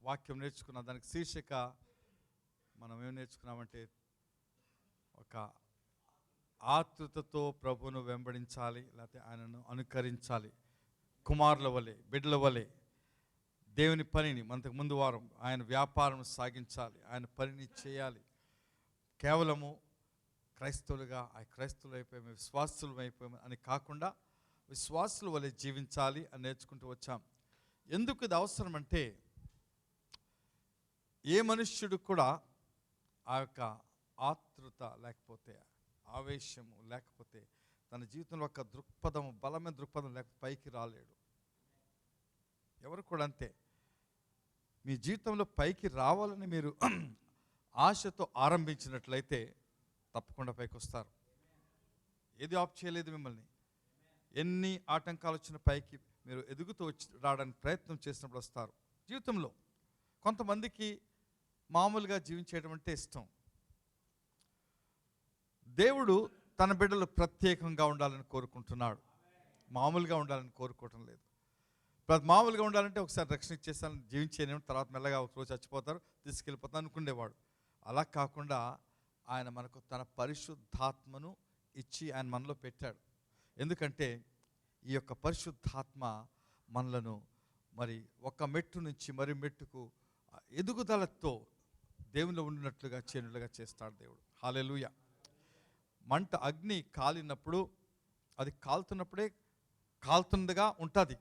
వాక్యం నేర్చుకున్న దానికి శీర్షిక మనం ఏం నేర్చుకున్నామంటే, ఒక ఆతృతతో ప్రభువును వెంబడించాలి, లేకపోతే ఆయనను అనుకరించాలి. కుమారుల వలె, బిడ్డల వలె దేవుని పనిని మనకు ముందు వారం ఆయన వ్యాపారం సాగించాలి, ఆయన పనిని చేయాలి. కేవలము క్రైస్తవులుగా ఆ క్రైస్తవులు అయిపోయాము, విశ్వాసులు అయిపోయాము అని కాకుండా విశ్వాసుల వలె జీవించాలి అని నేర్చుకుంటూ వచ్చాం. ఎందుకు ఇది అవసరం అంటే, ఏ మనుష్యుడు కూడా ఆ యొక్క ఆతృత లేకపోతే, ఆవేశము లేకపోతే, తన జీవితంలో ఒక దృక్పథం, బలమైన దృక్పథం లేకపోతే పైకి రాలేడు. ఎవరు కూడా అంతే. మీ జీవితంలో పైకి రావాలని మీరు ఆశతో ఆరంభించినట్లయితే తప్పకుండా పైకి వస్తారు. ఏది ఆప్ చేయలేదు మిమ్మల్ని. ఎన్ని ఆటంకాలు వచ్చిన పైకి మీరు ఎదుగుతూ రావడానికి ప్రయత్నం చేసినప్పుడు వస్తారు. జీవితంలో కొంతమందికి మామూలుగా జీవించేయడం అంటే ఇష్టం. దేవుడు తన బిడ్డలు ప్రత్యేకంగా ఉండాలని కోరుకుంటున్నాడు, మామూలుగా ఉండాలని కోరుకోవటం లేదు. మామూలుగా ఉండాలంటే ఒకసారి రక్షణ ఇచ్చేస్తాను, జీవించేనేమో, తర్వాత మెల్లగా ఒకరోజు చచ్చిపోతారు, తీసుకెళ్ళిపోతాను అనుకునేవాడు. అలా కాకుండా ఆయన మనకు తన పరిశుద్ధాత్మను ఇచ్చి ఆయన మనలో పెట్టాడు. ఎందుకంటే ఈ యొక్క పరిశుద్ధాత్మ మనలను మరి ఒక మెట్టు నుంచి మరి మెట్టుకు ఎదుగుదలతో దేవునిలో ఉండినట్లుగా చేరులుగా చేస్తాడు దేవుడు. హల్లెలూయా. మంట అగ్ని కాలినప్పుడు అది కాలుతున్నప్పుడే కాలుతుండగా ఉంటుంది,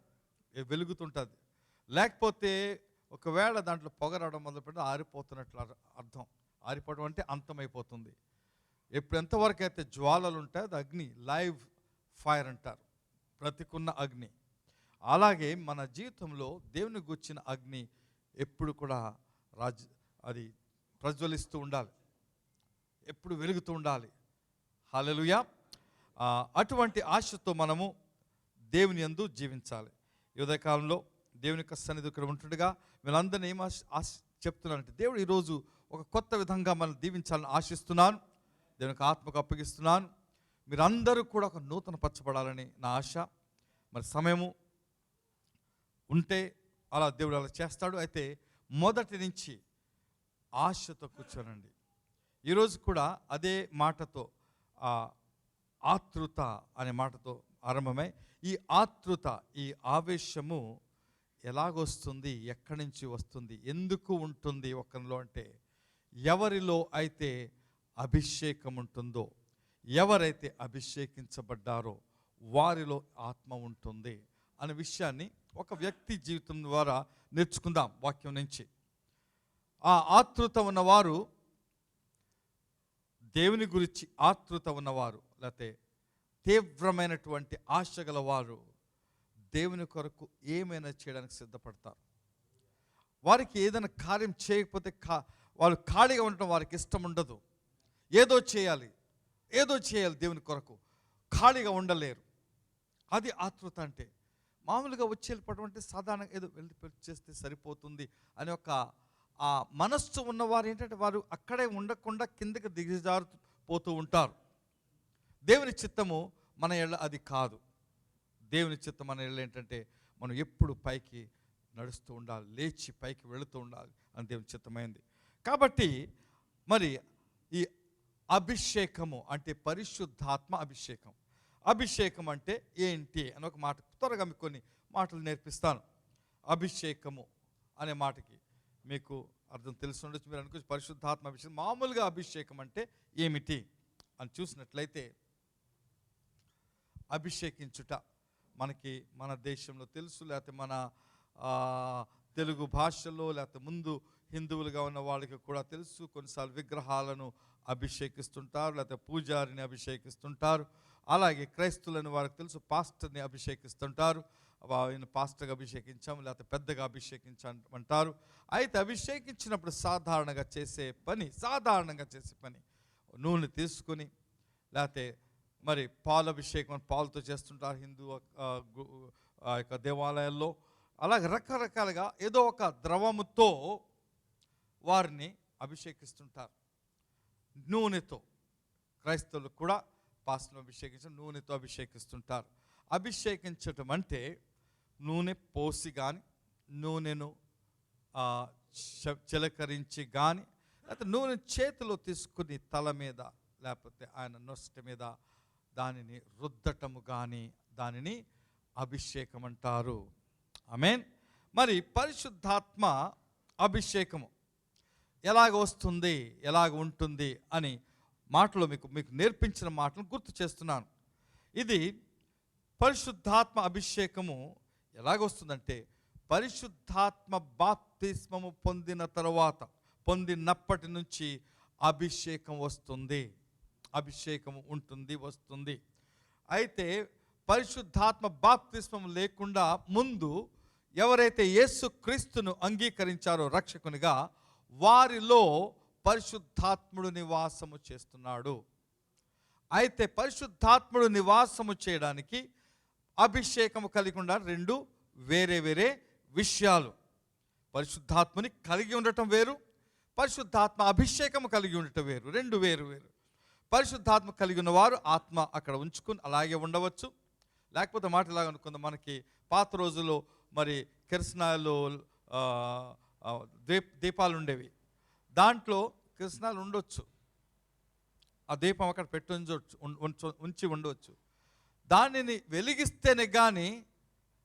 వెలుగుతుంటుంది. లేకపోతే ఒకవేళ దాంట్లో పొగ రావడం మొదలుపెట్టి ఆరిపోతున్నట్లు అర్థం. ఆరిపోవడం అంటే అంతమైపోతుంది. ఎప్పుడు ఎంతవరకు అయితే జ్వాలలు ఉంటాయో అది అగ్ని, లైవ్ ఫైర్ అంటారు, బ్రతికున్న అగ్ని. అలాగే మన జీవితంలో దేవుని గూర్చిన అగ్ని ఎప్పుడు కూడా అది ప్రజ్వలిస్తూ ఉండాలి, ఎప్పుడు వెలుగుతూ ఉండాలి. హల్లెలూయా. అటువంటి ఆశతో మనము దేవుని యందు జీవించాలి. ఈ ఉదయకాలంలో దేవుని యొక్క సన్నిధి ఇక్కడ ఉంటుండగా వీళ్ళందరినీ ఏం ఆశ చెప్తున్నానంటే, దేవుడు ఈరోజు ఒక కొత్త విధంగా మనం దీవించాలని ఆశిస్తున్నాను. దేవునికి ఆత్మకు అప్పగిస్తున్నాను. మీరందరూ కూడా ఒక నూతన పరచబడాలని నా ఆశ. మరి సమయము ఉంటే అలా దేవుడు అలా చేస్తాడు. అయితే మొదటి నుంచి ఆశతో కూర్చోనండి. ఈరోజు కూడా అదే మాటతో, ఆతృత అనే మాటతో ఆరంభమై, ఈ ఆతృత, ఈ ఆవేశము ఎలాగొస్తుంది, ఎక్కడి నుంచి వస్తుంది, ఎందుకు ఉంటుంది ఒకరిలో అంటే, ఎవరిలో అయితే అభిషేకం ఉంటుందో, ఎవరైతే అభిషేకించబడ్డారో వారిలో ఆత్మ ఉంటుంది అనే విషయాన్ని ఒక వ్యక్తి జీవితం ద్వారా నేర్చుకుందాం వాక్యం నుంచి. ఆ ఆతృత ఉన్నవారు, దేవుని గురించి ఆతృత ఉన్నవారు, లేకపోతే తీవ్రమైనటువంటి ఆశ గలవారు దేవుని కొరకు ఏమైనా చేయడానికి సిద్ధపడతారు. వారికి ఏదైనా కార్యం చేయకపోతే వాళ్ళు ఖాళీగా ఉండటం వారికి ఇష్టం ఉండదు. ఏదో చేయాలి దేవుని కొరకు, ఖాళీగా ఉండలేరు. అది ఆతృత అంటే. మామూలుగా వచ్చి వెళ్ళిపోవడం అంటే సాధారణంగా ఏదో వెళ్ళి చేస్తే సరిపోతుంది అని ఒక ఆ మనస్సు ఉన్నవారు ఏంటంటే, వారు అక్కడే ఉండకుండా కిందకి దిగజారిపోతూ ఉంటారు. దేవుని చిత్తము మన ఎళ్ళ అది కాదు. దేవుని చిత్తం మన ఎళ్ళ ఏంటంటే, మనం ఎప్పుడు పైకి నడుస్తూ ఉండాలి, లేచి పైకి వెళుతూ ఉండాలి అని దేవుని చిత్తమైంది. కాబట్టి మరి ఈ అభిషేకము అంటే పరిశుద్ధాత్మ అభిషేకం. అభిషేకం అంటే ఏంటి అని ఒక మాట త్వరగా మీకు కొన్ని మాటలు నేర్పిస్తాను. అభిషేకము అనే మాటకి మీకు అర్థం తెలిసి ఉండొచ్చు. మీరు అనుకోవచ్చు పరిశుద్ధాత్మ అభిషేకం, మామూలుగా అభిషేకం అంటే ఏమిటి అని చూసినట్లయితే, అభిషేకించుట మనకి మన దేశంలో తెలుసు, లేకపోతే మన తెలుగు భాషలో, లేకపోతే ముందు హిందువులుగా ఉన్న వాళ్ళకి కూడా తెలుసు. కొన్నిసార్లు విగ్రహాలను అభిషేకిస్తుంటారు, లేకపోతే పూజారిని అభిషేకిస్తుంటారు. అలాగే క్రైస్తువులని వారికి తెలుసు, పాస్టర్ని అభిషేకిస్తుంటారు. ఆయన పాస్టర్గా అభిషేకించాము, లేకపోతే పెద్దగా అభిషేకించమంటారు. అయితే అభిషేకించినప్పుడు సాధారణంగా చేసే పని నూనె తీసుకొని, లేకపోతే మరి పాలభిషేకం పాలతో చేస్తుంటారు హిందూ యొక్క దేవాలయాల్లో. అలాగే రకరకాలుగా ఏదో ఒక ద్రవముతో వారిని అభిషేకిస్తుంటారు. నూనెతో క్రైస్తవులు కూడా పాస్టర్ను అభిషేకించి నూనెతో అభిషేకిస్తుంటారు. అభిషేకించటం అంటే నూనె పోసి కానీ, నూనెను చిలకరించి కానీ, లేకపోతే నూనె చేతిలో తీసుకుని తల మీద లేకపోతే ఆయన నొసటి మీద దానిని రుద్దటము కానీ దానిని అభిషేకం అంటారు. ఆమేన్. మరి పరిశుద్ధాత్మ అభిషేకము ఎలాగ వస్తుంది, ఎలాగ ఉంటుంది అని మాటలో మీకు నేర్పించిన మాటలను గుర్తు చేస్తున్నాను. ఇది పరిశుద్ధాత్మ అభిషేకము ఎలాగొస్తుందంటే, పరిశుద్ధాత్మ బాప్తిస్మము పొందినప్పటి నుంచి అభిషేకం వస్తుంది, అభిషేకం ఉంటుంది, వస్తుంది. అయితే పరిశుద్ధాత్మ బాప్తిస్మం లేకుండా ముందు ఎవరైతే యేసు క్రీస్తును అంగీకరించారో రక్షకునిగా, వారిలో పరిశుద్ధాత్ముడు నివాసము చేస్తున్నాడు. అయితే పరిశుద్ధాత్ముడు నివాసము చేయడానికి అభిషేకము కలిగి ఉండాలి. రెండు వేరే వేరే విషయాలు. పరిశుద్ధాత్మని కలిగి ఉండటం వేరు, పరిశుద్ధాత్మ అభిషేకము కలిగి ఉండటం వేరు. రెండు వేరు వేరు. పరిశుద్ధాత్మ కలిగి ఉన్నవారు ఆత్మ అక్కడ ఉంచుకుని అలాగే ఉండవచ్చు. లేకపోతే మాట ఇలాగ అనుకుందాం, మనకి పాత రోజుల్లో మరి కిరసనాలు దీపాలు ఉండేవి. దాంట్లో కిరసనాలు ఉండొచ్చు, ఆ దీపం అక్కడ పెట్టి ఉంచి ఉండవచ్చు. దానిని వెలిగిస్తేనే కానీ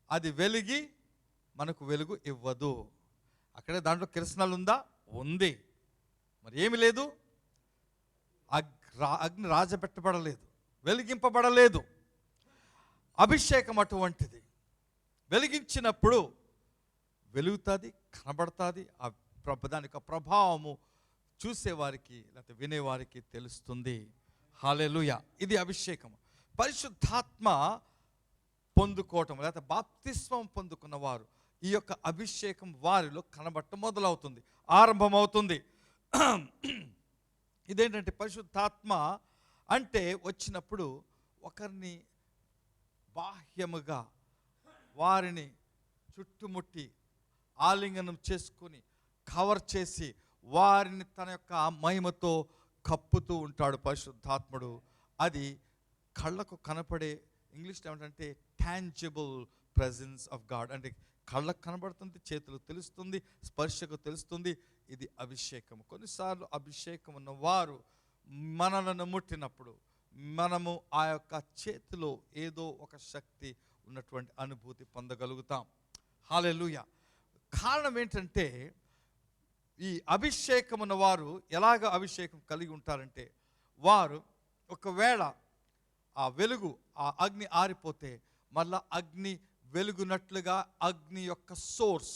అది వెలిగి మనకు వెలుగు ఇవ్వదు. అక్కడే దాంట్లో కిరసనాలు ఉందా? ఉంది. మరి ఏమి లేదు, అగ్ని రాజపెట్టబడలేదు, వెలిగింపబడలేదు. అభిషేకం అటువంటిది. వెలిగించినప్పుడు వెలుగుతుంది, కనబడుతుంది. దానికి ప్రభావము చూసేవారికి లేకపోతే వినేవారికి తెలుస్తుంది. హల్లెలూయా. ఇది అభిషేకం. పరిశుద్ధాత్మ పొందుకోవటం లేకపోతే బాప్తిస్మం పొందుకున్న వారు ఈ యొక్క అభిషేకం వారిలో కనబడటం మొదలవుతుంది, ఆరంభమవుతుంది. ఇదేంటంటే పరిశుద్ధాత్మ అంటే వచ్చినప్పుడు ఒకరిని బాహ్యముగా వారిని చుట్టుముట్టి ఆలింగనం చేసుకొని కవర్ చేసి వారిని తన యొక్క మహిమతో కప్పుతూ ఉంటాడు పరిశుద్ధాత్ముడు. అది కళ్ళకు కనపడే, ఇంగ్లీష్లో ఏమిటంటే టాంజిబుల్ ప్రెజెన్స్ ఆఫ్ గాడ్. అంటే కళ్ళకు కనబడుతుంది, చేతులకు తెలుస్తుంది, స్పర్శకు తెలుస్తుంది. ఇది అభిషేకము. కొన్నిసార్లు అభిషేకం ఉన్న వారు మనలను ముట్టినప్పుడు మనము ఆ యొక్క చేతిలో ఏదో ఒక శక్తి ఉన్నటువంటి అనుభూతి పొందగలుగుతాం. హల్లెలూయా. కారణం ఏంటంటే ఈ అభిషేకం ఉన్న వారు ఎలాగ అభిషేకం కలిగి ఉంటారంటే, వారు ఒకవేళ ఆ వెలుగు, ఆ అగ్ని ఆరిపోతే మళ్ళా అగ్ని వెలుగునట్లుగా అగ్ని యొక్క సోర్స్,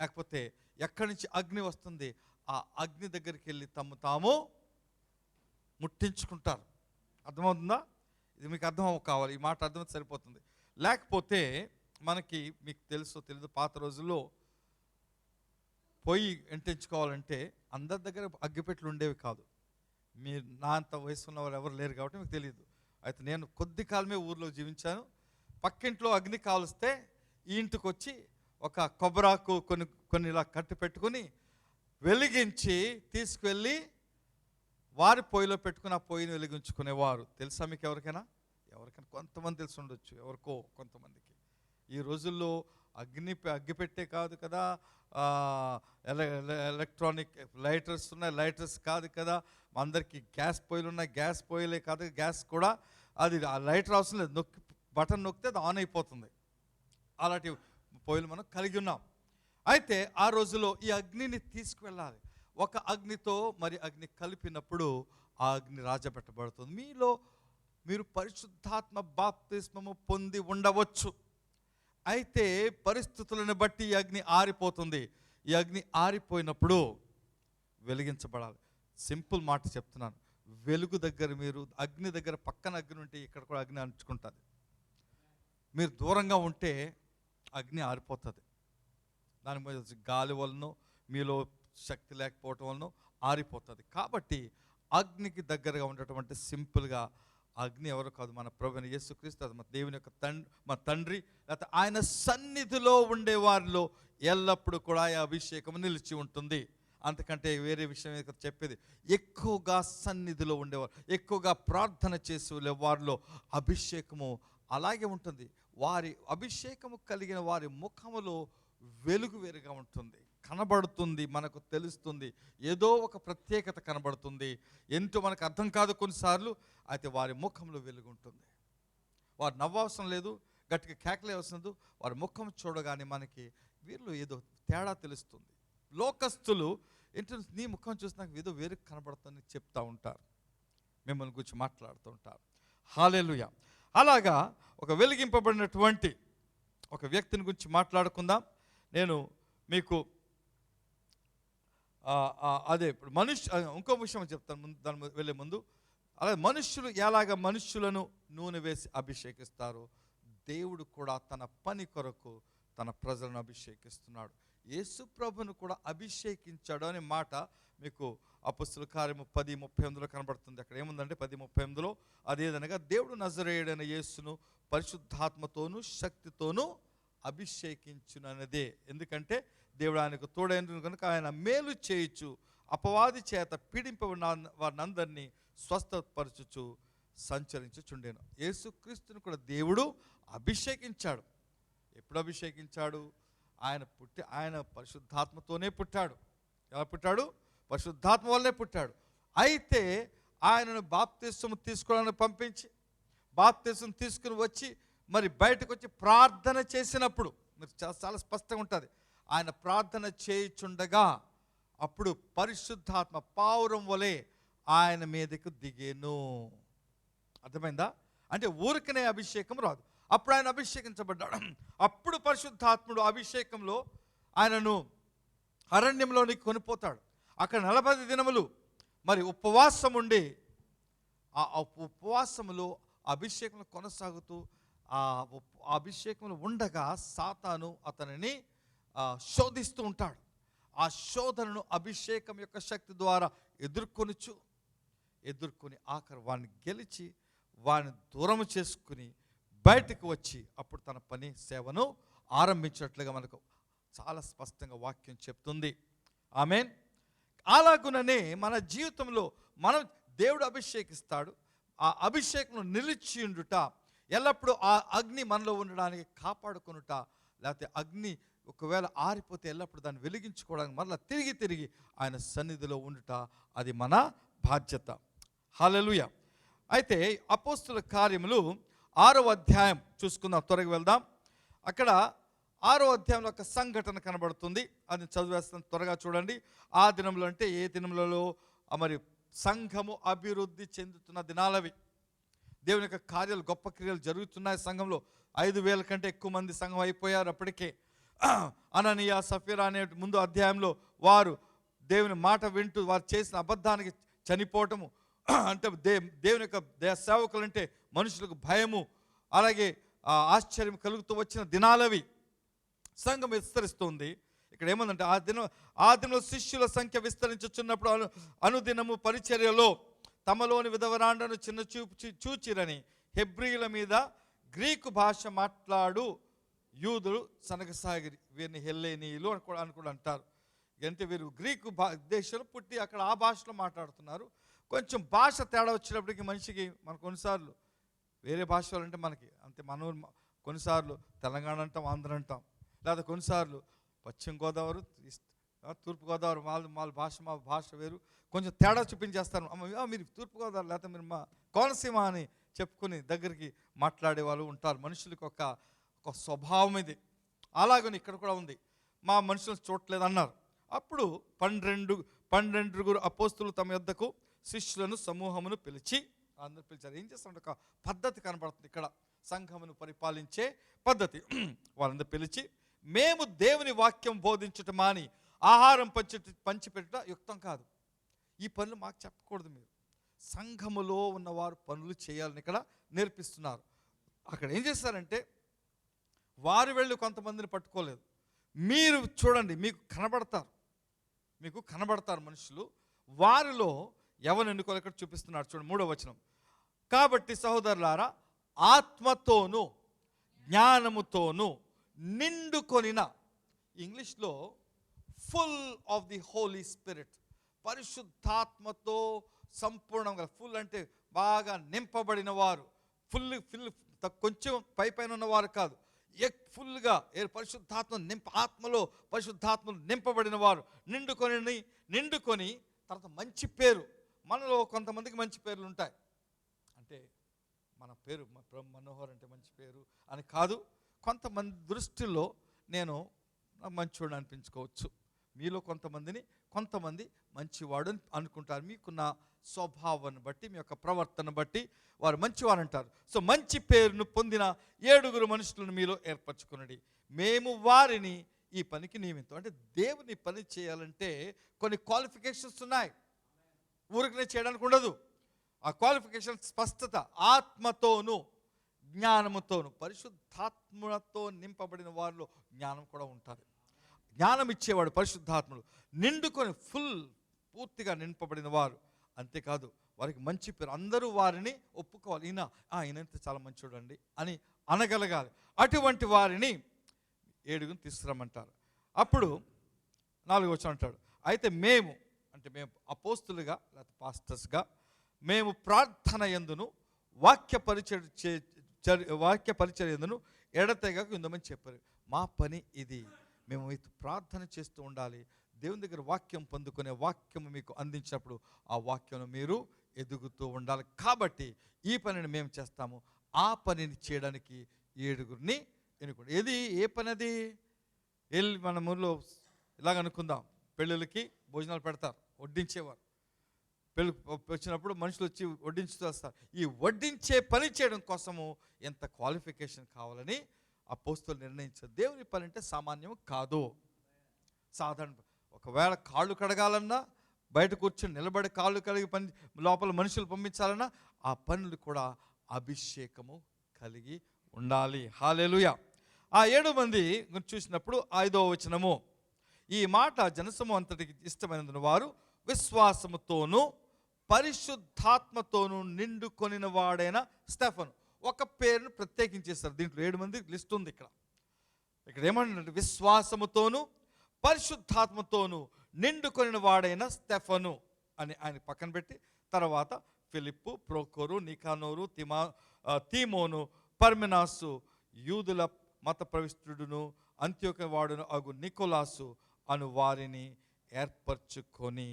లేకపోతే ఎక్కడి నుంచి అగ్ని వస్తుంది ఆ అగ్ని దగ్గరికి వెళ్ళి తాము ముట్టించుకుంటారు. అర్థమవుతుందా? ఇది మీకు అర్థం కావాలి, ఈ మాట అర్థమైతే సరిపోతుంది. లేకపోతే మనకి మీకు తెలీదు, పాత రోజుల్లో పొయ్యి ఎంటించుకోవాలంటే అందరి దగ్గర అగ్గిపెట్లు ఉండేవి కాదు. మీరు నా అంత వయసు ఉన్న వాళ్ళు ఎవరు లేరు కాబట్టి మీకు తెలియదు. అయితే నేను కొద్ది కాలమే ఊర్లో జీవించాను. పక్కింట్లో అగ్ని కాలుస్తే ఈ ఇంటికి వచ్చి ఒక కొబ్బరాకు కొన్ని ఇలా కట్టి పెట్టుకుని వెలిగించి తీసుకువెళ్ళి వారి పొయ్యిలో పెట్టుకుని ఆ పొయ్యిని వెలిగించుకునేవారు. తెలుసా మీకు? ఎవరికైనా కొంతమంది తెలిసి ఉండొచ్చు, ఎవరికో కొంతమందికి. ఈ రోజుల్లో అగ్గిపెట్టే కాదు కదా, ఎలక్ట్రానిక్ లైటర్స్ ఉన్నాయి, లైటర్స్ కాదు కదా, అందరికీ గ్యాస్ పొయ్యిలు ఉన్నాయి, గ్యాస్ పొయ్యిలే కాదు, గ్యాస్ కూడా అది ఆ లైటర్ అవసరం లేదు, బటన్ నొక్కితే అది ఆన్ అయిపోతుంది. అలాంటి పొయ్యిలు మనం కలిగి ఉన్నాం. అయితే ఆ రోజులో ఈ అగ్నిని తీసుకువెళ్ళాలి. ఒక అగ్నితో మరి అగ్ని కలిపినప్పుడు ఆ అగ్ని రాజపెట్టబడుతుంది. మీరు పరిశుద్ధాత్మ బాప్తిస్మము పొంది ఉండవచ్చు. అయితే పరిస్థితులను బట్టి ఈ అగ్ని ఆరిపోతుంది. ఈ అగ్ని ఆరిపోయినప్పుడు వెలిగించబడాలి. సింపుల్ మాట చెప్తున్నాను, వెలుగు దగ్గర మీరు అగ్ని దగ్గర పక్కన అగ్ని ఉంటే ఇక్కడ కూడా అగ్ని అంటుకుంటుంది. మీరు దూరంగా ఉంటే అగ్ని ఆరిపోతుంది. దాని మీద గాలి వలన మీలో శక్తి లేకపోవటం వలన ఆరిపోతుంది. కాబట్టి అగ్నికి దగ్గరగా ఉండటం అంటే సింపుల్గా అగ్ని ఎవరు కాదు, మన ప్రభువైన యేసుక్రీస్తు. అది మన దేవుని యొక్క మన తండ్రి, లేకపోతే ఆయన సన్నిధిలో ఉండే వారిలో ఎల్లప్పుడూ కూడా ఆ అభిషేకం నిలిచి ఉంటుంది. అంతకంటే వేరే విషయం చెప్పేది, ఎక్కువగా సన్నిధిలో ఉండేవారు, ఎక్కువగా ప్రార్థన చేసే వారిలో అభిషేకము అలాగే ఉంటుంది. వారి అభిషేకము కలిగిన వారి ముఖములో వెలుగు వేరుగా ఉంటుంది, కనబడుతుంది, మనకు తెలుస్తుంది, ఏదో ఒక ప్రత్యేకత కనబడుతుంది. ఎంతో మనకు అర్థం కాదు కొన్నిసార్లు. అయితే వారి ముఖంలో వెలుగు ఉంటుంది. వారు నవ్వవసరం లేదు, గట్టిగా కేకలే అవసరం లేదు. వారి ముఖం చూడగానే మనకి వీళ్ళు ఏదో తేడా తెలుస్తుంది. లోకస్తులు ఏంటంటే నీ ముఖం చూసి నాకు ఏదో వేరు కనబడుతుందని చెప్తూ ఉంటారు, మిమ్మల్ని గురించి మాట్లాడుతూ ఉంటారు. హల్లెలూయా. అలాగా ఒక వెలిగింపబడినటువంటి ఒక వ్యక్తిని గురించి మాట్లాడుకుందాం. నేను మీకు అదే ఇప్పుడు ఇంకో విషయం చెప్తాను దాని వెళ్ళే ముందు. అలాగే మనుష్యులు ఎలాగ మనుష్యులను నూనె వేసి అభిషేకిస్తారో దేవుడు కూడా తన పని కొరకు తన ప్రజలను అభిషేకిస్తున్నాడు. యేసు ప్రభును కూడా అభిషేకించాడు అనే మాట మీకు అపొస్తలుల కార్యము 10:38 కనబడుతుంది. అక్కడ ఏముందంటే 10:38 అదేదనగా దేవుడు నజరేయుడైన యేసును పరిశుద్ధాత్మతోనూ శక్తితోనూ అభిషేకించునన్నదే. ఎందుకంటే దేవుడు ఆయనకు తోడైన కనుక ఆయన మేలు చేయుచు అపవాది చేత పీడింపబడిన వారినందరినీ స్వస్థపరచుచు సంచరించుచుండెను. యేసుక్రీస్తును కూడా దేవుడు అభిషేకించాడు. ఎప్పుడు అభిషేకించాడు? ఆయన పరిశుద్ధాత్మతోనే పుట్టాడు. ఎలా పుట్టాడు? పరిశుద్ధాత్మ వల్లే పుట్టాడు. అయితే ఆయనను బాప్తిస్మం తీసుకోవడానికి పంపించి బాప్తిస్మం తీసుకుని వచ్చి మరి బయటకు వచ్చి ప్రార్థన చేసినప్పుడు మీరు చాలా స్పష్టంగా ఉంటుంది. ఆయన ప్రార్థన చేయుచుండగా అప్పుడు పరిశుద్ధాత్మ పావురం వలె ఆయన మీదకు దిగేను. అర్థమైందా? అంటే ఊరికనే అభిషేకం రాదు. అప్పుడు ఆయన అభిషేకించబడ్డాడు. అప్పుడు పరిశుద్ధాత్ముడు అభిషేకంలో ఆయనను అరణ్యంలోనికి కొనిపోతాడు. అక్కడ 40 దినములు మరి ఉపవాసం ఉండి ఆ ఉపవాసములో అభిషేకంలో కొనసాగుతూ ఆ అభిషేకంలో ఉండగా సాతాను అతనిని శోధిస్తూ ఉంటాడు. ఆ శోధనను అభిషేకం యొక్క శక్తి ద్వారా ఎదుర్కొని ఆఖరి వాడిని గెలిచి వాడిని దూరం చేసుకుని బయటకు వచ్చి అప్పుడు తన పని సేవను ఆరంభించినట్లుగా మనకు చాలా స్పష్టంగా వాక్యం చెప్తుంది. ఆమేన్. అలాగుననే మన జీవితంలో మనం దేవుడు అభిషేకిస్తాడు. ఆ అభిషేకంలో నిలిచి ఉండుట, ఎల్లప్పుడూ ఆ అగ్ని మనలో ఉండడానికి కాపాడుకొనుట, లేకపోతే అగ్ని ఒకవేళ ఆరిపోతే ఎల్లప్పుడు దాన్ని వెలిగించుకోవడానికి మరలా తిరిగి ఆయన సన్నిధిలో ఉండుట, అది మన బాధ్యత. హల్లెలూయా. అయితే అపోస్తుల కార్యములు 6వ అధ్యాయం చూసుకుందాం, త్వరగా వెళ్దాం. అక్కడ 6వ అధ్యాయంలో ఒక సంఘటన కనబడుతుంది, అది చదివేస్తాను, త్వరగా చూడండి. ఆ దినంలో అంటే ఏ దినములలో? మరి సంఘము అభివృద్ధి చెందుతున్న దినాలవి. దేవుని యొక్క కార్యాలు, గొప్ప క్రియలు జరుగుతున్నాయి సంఘంలో. 5,000 కంటే ఎక్కువ మంది సంఘం అయిపోయారు అప్పటికే. అననీయ సఫీరా అనే ముందు అధ్యాయంలో వారు దేవుని మాట వింటూ వారు చేసిన అబద్ధానికి చనిపోవటము, అంటే దేవుని యొక్క సేవకులు అంటే మనుషులకు భయము, అలాగే ఆశ్చర్యం కలుగుతూ వచ్చిన దినాలవి. సంఘం విస్తరిస్తుంది. ఇక్కడ ఏమందంటే ఆ దినంలో శిష్యుల సంఖ్య విస్తరించుచున్నప్పుడు అనుదినము పరిచర్యలో తమలోని విధవరాండను చిన్న చూచిరని హెబ్రీల మీద గ్రీకు భాష మాట్లాడు యూదులు సనగసాగిరి. వీరిని హెల్లేనీయులు అని కూడా అంటారు. అంటే వీరు గ్రీకు దేశంలో పుట్టి అక్కడ ఆ భాషలో మాట్లాడుతున్నారు. కొంచెం భాష తేడా వచ్చినప్పటికీ మనిషికి మన కొన్నిసార్లు వేరే భాషలు అంటే మనకి అంతే, మనం కొన్నిసార్లు తెలంగాణ అంటాం, ఆంధ్ర అంటాం, లేదా కొన్నిసార్లు పశ్చిమ గోదావరి, తూర్పు గోదావరి, మా భాష వేరు, కొంచెం తేడా చూపించేస్తారు. మీరు తూర్పు గోదావరి, లేకపోతే మీరు మా కోనసీమ అని చెప్పుకుని దగ్గరికి మాట్లాడే వాళ్ళు ఉంటారు. మనుషులకు ఒక స్వభావం ఇది. అలాగని ఇక్కడ కూడా ఉంది. మా మనుషులను చూడలేదు అన్నారు. అప్పుడు 12 అపోస్తులు తమ యొద్దకు శిష్యులను సమూహమును పిలిచి, అందరూ పిలిచారు. ఏం చేస్తారంటే ఒక పద్ధతి కనబడుతుంది ఇక్కడ, సంఘమును పరిపాలించే పద్ధతి. వాళ్ళందరూ పిలిచి, మేము దేవుని వాక్యం బోధించటం మాని ఆహారం పంచిపెట్టుట యుక్తం కాదు. ఈ పనులు మాకు చెప్పకూడదు, మీరు సంఘములో ఉన్నవారు పనులు చేయాలని ఇక్కడ నేర్పిస్తున్నారు. అక్కడ ఏం చేస్తారంటే వారు వెళ్ళి కొంతమందిని పట్టుకోలేదు. మీరు చూడండి, మీకు కనబడతారు మనుషులు, వారిలో ఎవరు ఎన్నుకోవాలి ఇక్కడ చూపిస్తున్నారు. చూడండి 3వ వచనం. కాబట్టి సహోదరులారా, ఆత్మతోనూ జ్ఞానముతోనూ నిండుకొనిన, ఇంగ్లీష్లో full of the holy spirit, పరిశుద్ధాత్మతో సంపూర్ణంగా, ఫుల్ అంటే బాగా నింపబడిన వారు, ఫుల్ కొంచెం పైన ఉన్నవారు కాదు, ఫుల్గా పరిశుద్ధాత్మ ఆత్మలో పరిశుద్ధాత్మలు నింపబడిన వారు, నిండుకొని తర్వాత మంచి పేరు. మనలో కొంతమందికి మంచి పేర్లు ఉంటాయి. అంటే మన పేరు మనోహర్ అంటే మంచి పేరు అని కాదు, కొంతమంది దృష్టిలో నేను మంచివాడు అనిపించుకోవచ్చు. మీలో కొంతమంది మంచివాడు అనుకుంటారు. మీకున్న స్వభావాన్ని బట్టి, మీ యొక్క ప్రవర్తన బట్టి వారు మంచివారు అంటారు. సో మంచి పేరును పొందిన 7 మనుషులను మీలో ఏర్పరచుకునండి, మేము వారిని ఈ పనికి నియమితం. అంటే దేవుని పని చేయాలంటే కొన్ని క్వాలిఫికేషన్స్ ఉన్నాయి, ఊరికనే చేయడానికి ఉండదు. ఆ క్వాలిఫికేషన్ స్పష్టత, ఆత్మతోను జ్ఞానముతోను. పరిశుద్ధాత్మతో నింపబడిన వారిలో జ్ఞానం కూడా ఉంటుంది. జ్ఞానం ఇచ్చేవాడు పరిశుద్ధాత్ముడు. నిండుకొని పూర్తిగా నింపబడిన వారు. అంతేకాదు వారికి మంచి పేరు, అందరూ వారిని ఒప్పుకోవాలి. ఈయనంతా చాలా మంచోడు అండి అని అనగలగాలి. అటువంటి వారిని 7 తీసుకురమ్మంటారు. అప్పుడు 4వ వచనం అంటాడు, అయితే మేము అపోస్తులుగా లేకపోతే పాస్టర్స్గా మేము ప్రార్థన యందును వాక్య పరిచర్య యందును ఎడతెగక ఉందామని చెప్పారు. మా పని ఇది. మేము ప్రార్థన చేస్తూ ఉండాలి. దేవుని దగ్గర వాక్యం పొందుకునే వాక్యం మీకు అందించినప్పుడు ఆ వాక్యం మీరు ఎదుగుతూ ఉండాలి. కాబట్టి ఈ పనిని మేము చేస్తాము. ఆ పనిని చేయడానికి 7 ఎన్నుకోండి. ఏ పని అది? మన ఊళ్ళో ఇలాగ అనుకుందాం, పెళ్ళిళ్ళకి భోజనాలు పెడతారు, వడ్డించేవారు. పెళ్ళి వచ్చినప్పుడు మనుషులు వచ్చి వడ్డించుతూ వస్తారు. ఈ వడ్డించే పని చేయడం కోసము ఎంత క్వాలిఫికేషన్ కావాలని అపోస్తలులు నిర్ణయించారు. దేవుని పని అంటే సామాన్యం కాదు, సాధారణ. ఒకవేళ కాళ్ళు కడగాలన్నా, బయట కూర్చొని నిలబడి కాళ్ళు కడిగి పని లోపల మనుషులు పంపించాలన్నా ఆ పనులు కూడా అభిషేకము కలిగి ఉండాలి. హల్లెలూయా. ఆ 7 మంది చూసినప్పుడు 5వ వచనము, ఈ మాట జనసమూహం అంతటికి ఇష్టమైనందున వారు విశ్వాసముతోనూ పరిశుద్ధాత్మతోనూ నిండుకొనిన వాడైన స్టెఫను. ఒక పేరును ప్రత్యేకించేస్తారు. దీంట్లో 7 మంది లిస్ట్ ఉంది. ఇక్కడ ఏమంటే విశ్వాసముతోనూ పరిశుద్ధాత్మతోనూ నిండుకొనిన వాడైన స్టెఫను అని ఆయన పక్కన పెట్టి, తర్వాత ఫిలిప్పు, ప్రోకోరు, నికానోరు, తీమోను, పర్మినాసు, యూదుల మత ప్రవిష్టుడును అంత్యోక్య వాడును అగు నికోలాసు అను వారిని ఏర్పరచుకొని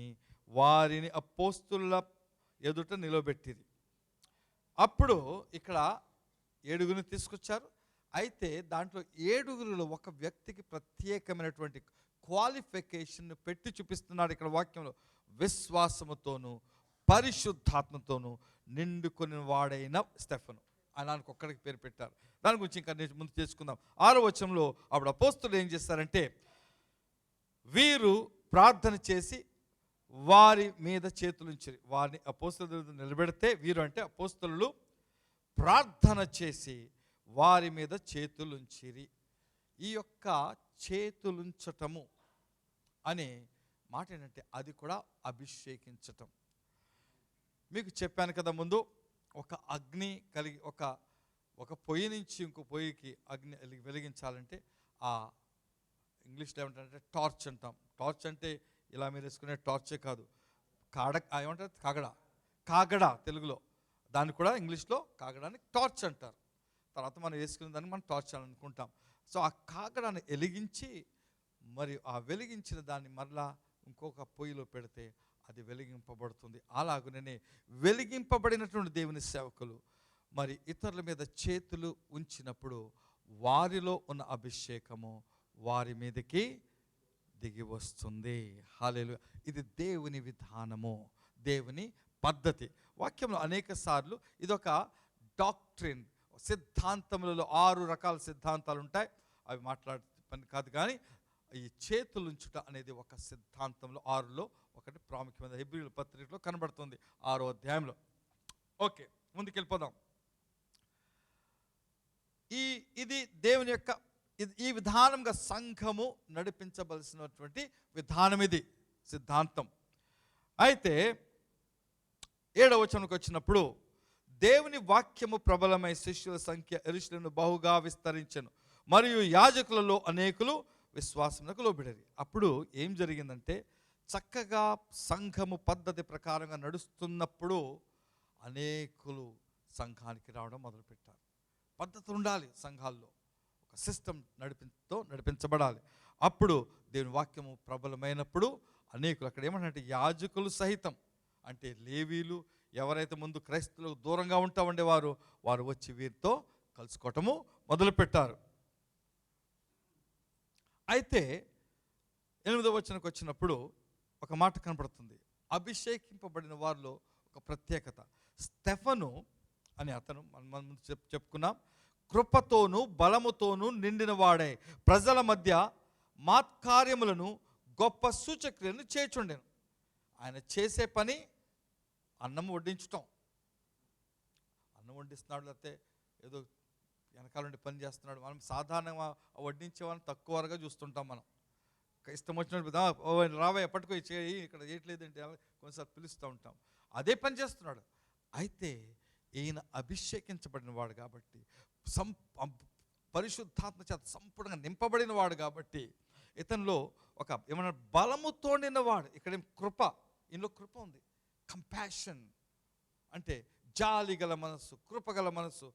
వారిని అపోస్తుల ఎదుట నిలబెట్టిరి. అప్పుడు ఇక్కడ 7 తీసుకొచ్చారు. అయితే దాంట్లో 7లో ఒక వ్యక్తికి ప్రత్యేకమైనటువంటి క్వాలిఫికేషన్ పెట్టి చూపిస్తున్నాడు ఇక్కడ వాక్యంలో. విశ్వాసముతోనూ పరిశుద్ధాత్మతోనూ నిండుకొని వాడైన స్టెఫను అని ఒక్కడికి పేరు పెట్టారు. దాని గురించి ఇంకా ముందు చేసుకుందాం. 6వ వచనంలో అప్పుడు అపోస్తులు ఏం చేస్తారంటే, వీరు ప్రార్థన చేసి వారి మీద చేతులుంచిరి. వారిని అపోస్తుల నిలబెడితే, వీరు అంటే అపోస్తులు ప్రార్థన చేసి వారి మీద చేతులుంచిరి. ఈ యొక్క చేతులుంచటము అనే మాట ఏంటంటే అది కూడా అభిషేకించటం. మీకు చెప్పాను కదా ముందు, ఒక అగ్ని కలిగి ఒక పొయ్యి నుంచి ఇంకో పొయ్యికి అగ్ని వెలిగించాలంటే ఆ ఇంగ్లీష్లో ఏమంటారంటే టార్చ్ అంటాం. టార్చ్ అంటే ఇలా మీరు వేసుకునే టార్చే కాదు, ఏమంటారు కాగడ తెలుగులో. దాన్ని కూడా ఇంగ్లీష్లో కాగడాన్ని టార్చ్ అంటారు. తర్వాత మనం వేసుకునే దాన్ని మనం టార్చ్ అని అనుకుంటాం. సో ఆ కాగడాన్ని వెలిగించి మరి ఆ వెలిగించిన దాన్ని మరలా ఇంకొక పొయ్యిలో పెడితే అది వెలిగింపబడుతుంది. అలాగనే వెలిగింపబడినటువంటి దేవుని సేవకులు మరి ఇతరుల మీద చేతులు ఉంచినప్పుడు వారిలో ఉన్న అభిషేకము వారి మీదకి దిగి వస్తుంది. హల్లెలూయా. ఇది దేవుని విధానము, దేవుని పద్ధతి. వాక్యంలో అనేక సార్లు ఇదొక డాక్ట్రిన్, సిద్ధాంతములలో 6 రకాల సిద్ధాంతాలు ఉంటాయి. అవి మాట్లాడే పని కాదు, కానీ ఈ చేతులుంచుట అనేది ఒక సిద్ధాంతంలో 6లో ఒకటి ప్రాముఖ్యమైన హెబ్రీయుల పత్రికలో కనబడుతుంది 6వ అధ్యాయంలో. ఓకే, ముందుకెళ్ళిపోదాం. ఇది దేవుని యొక్క ఈ విధానంగా సంఘము నడిపించవలసినటువంటి విధానం, ఇది సిద్ధాంతం. అయితే 7వ వచనంకి వచ్చినప్పుడు, దేవుని వాక్యము ప్రబలమై శిష్యుల సంఖ్య యెరూషలేమును బహుగా విస్తరించెను, మరియు యాజకులలో అనేకులు విశ్వాసమునకు లోబడిరి. అప్పుడు ఏం జరిగిందంటే, చక్కగా సంఘము పద్ధతి ప్రకారంగా నడుస్తున్నప్పుడు అనేకులు సంఘానికి రావడం మొదలుపెట్టారు. పద్ధతి ఉండాలి సంఘాల్లో, ఒక సిస్టమ్ నడిపించబడాలి. అప్పుడు దేవుని వాక్యము ప్రబలమైనప్పుడు అనేకులు, అక్కడ ఏమంటే యాజకులు సహితం, అంటే లేవీలు ఎవరైతే ముందు క్రైస్తవులకు దూరంగా ఉంటా ఉండేవారు, వారు వచ్చి వీరితో కలుసుకోవటము మొదలుపెట్టారు. అయితే 8వ వచనంకి వచ్చినప్పుడు ఒక మాట కనపడుతుంది. అభిషేకింపబడిన వారిలో ఒక ప్రత్యేకత. స్టెఫను అని అతను మనం చెప్పుకున్నాం, కృపతోనూ బలముతోనూ నిండిన వాడే ప్రజల మధ్య మాత్కార్యములను గొప్ప సూచక్రియలను చేయుచుండెను. ఆయన చేసే పని అన్నం వడ్డించటం, అన్నం వడ్డిస్తున్నాడు, లేకపోతే ఏదో వెనకాల నుండి పని చేస్తున్నాడు. మనం సాధారణంగా వడ్డించే వాళ్ళని తక్కువగా చూస్తుంటాం. మనం ఇష్టం వచ్చినట్టు రావా ఎప్పటికో చేయి, ఇక్కడ చేయట్లేదంటే కొన్నిసార్లు పిలుస్తూ ఉంటాం. అదే పని చేస్తున్నాడు. అయితే ఈయన అభిషేకించబడిన వాడు కాబట్టి, పరిశుద్ధాత్మ చేత సంపూర్ణంగా నింపబడిన వాడు కాబట్టి, ఇతనిలో ఒక ఏమన్నా బలముతో నిన్నవాడు. ఇక్కడ కృప, ఇందులో కృప ఉంది. కంపాషన్ అంటే జాలి గల మనస్సు, కృపగల మనస్సు,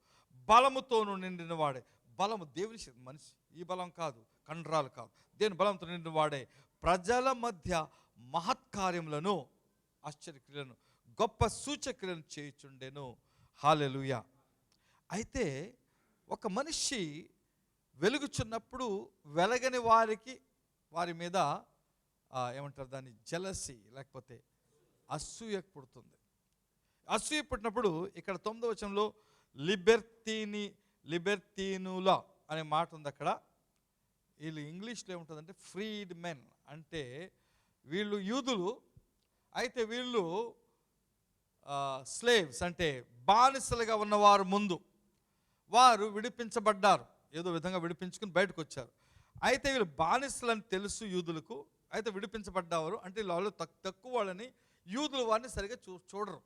బలముతోనూ నిండిన వాడే. బలము దేవుని మనిషి, ఈ బలం కాదు, కండరాలు కాదు, దేవుని బలంతో నిండిన వాడే ప్రజల మధ్య మహత్కార్యములను, ఆశ్చర్యక్రియలను, గొప్ప సూచక్రియలను చేయుచుండెను. హల్లెలూయా. అయితే ఒక మనిషి వెలుగుచున్నప్పుడు వెలగని వారి మీద ఏమంటారు దాన్ని, జెలసీ లేకపోతే అసూయ పుడుతుంది. అసూయ పుట్టినప్పుడు ఇక్కడ 9వ వచనంలో లిబెర్తీనుల అనే మాట ఉంది. అక్కడ వీళ్ళు ఇంగ్లీష్లో ఏముంటుందంటే ఫ్రీడ్ మెన్, అంటే వీళ్ళు యూదులు, అయితే వీళ్ళు స్లేవ్స్ అంటే బానిసలుగా ఉన్నవారు. ముందు వారు విడిపించబడ్డారు, ఏదో విధంగా విడిపించుకుని బయటకు వచ్చారు. అయితే వీళ్ళు బానిసలని తెలుసు యూదులకు. అయితే విడిపించబడ్డారు అంటే వాళ్ళు తక్కువ వాళ్ళని, యూదులు వారిని సరిగా చూడరు.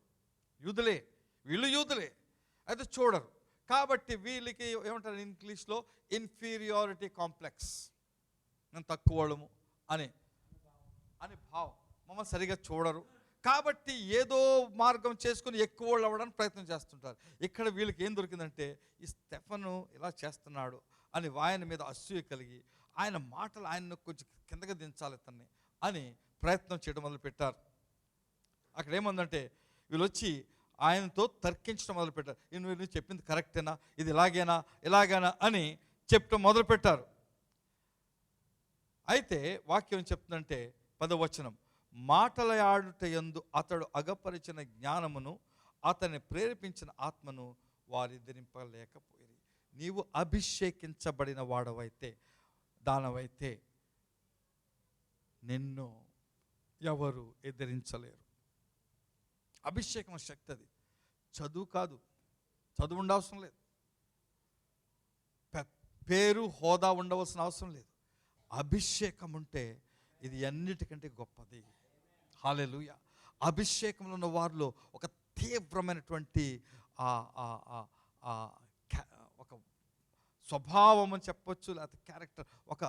వీళ్ళు యూదులే అయితే చూడరు. కాబట్టి వీళ్ళకి ఏమంటారు ఇంగ్లీష్లో ఇన్ఫీరియారిటీ కాంప్లెక్స్, నేను తక్కువ వాళ్ళము అని భావం. మమ్మల్ని సరిగా చూడరు కాబట్టి ఏదో మార్గం చేసుకుని ఎక్కువ వాళ్ళు అవ్వడానికి ప్రయత్నం చేస్తుంటారు. ఇక్కడ వీళ్ళకి ఏం దొరికిందంటే, ఈ స్టెఫను ఇలా చేస్తున్నాడు అని ఆయన మీద అసూయ కలిగి, ఆయన మాటలు ఆయన్ని కొంచెం కిందకి దించాలి ఇతన్ని అని ప్రయత్నం చేయడం మొదలుపెట్టారు. అక్కడ ఏముందంటే వీళ్ళు వచ్చి ఆయనతో తర్కించడం మొదలుపెట్టారు. నువ్వు చెప్పింది కరెక్టేనా, ఇది ఇలాగేనా అని చెప్పడం మొదలుపెట్టారు. అయితే వాక్యం చెప్తుందంటే 10వ వచనం, మాటలయాడుట యందు అతడు అగపరిచిన జ్ఞానమును, అతన్ని ప్రేరేపించిన ఆత్మను వారు ఎదిరింపలేకపోయి. నీవు అభిషేకించబడిన వాడవైతే, దానవైతే నిన్ను ఎవరు ఎదిరించలేరు. అభిషేకం శక్తి అది. చదువు కాదు, చదువు ఉండవసరం లేదు, పేరు హోదా ఉండవలసిన అవసరం లేదు. అభిషేకం ఉంటే ఇది అన్నిటికంటే గొప్పది. హల్లెలూయా. అభిషేకంలో ఉన్న వారిలో ఒక తీవ్రమైనటువంటి ఒక స్వభావం అని చెప్పొచ్చు, లేకపోతే క్యారెక్టర్, ఒక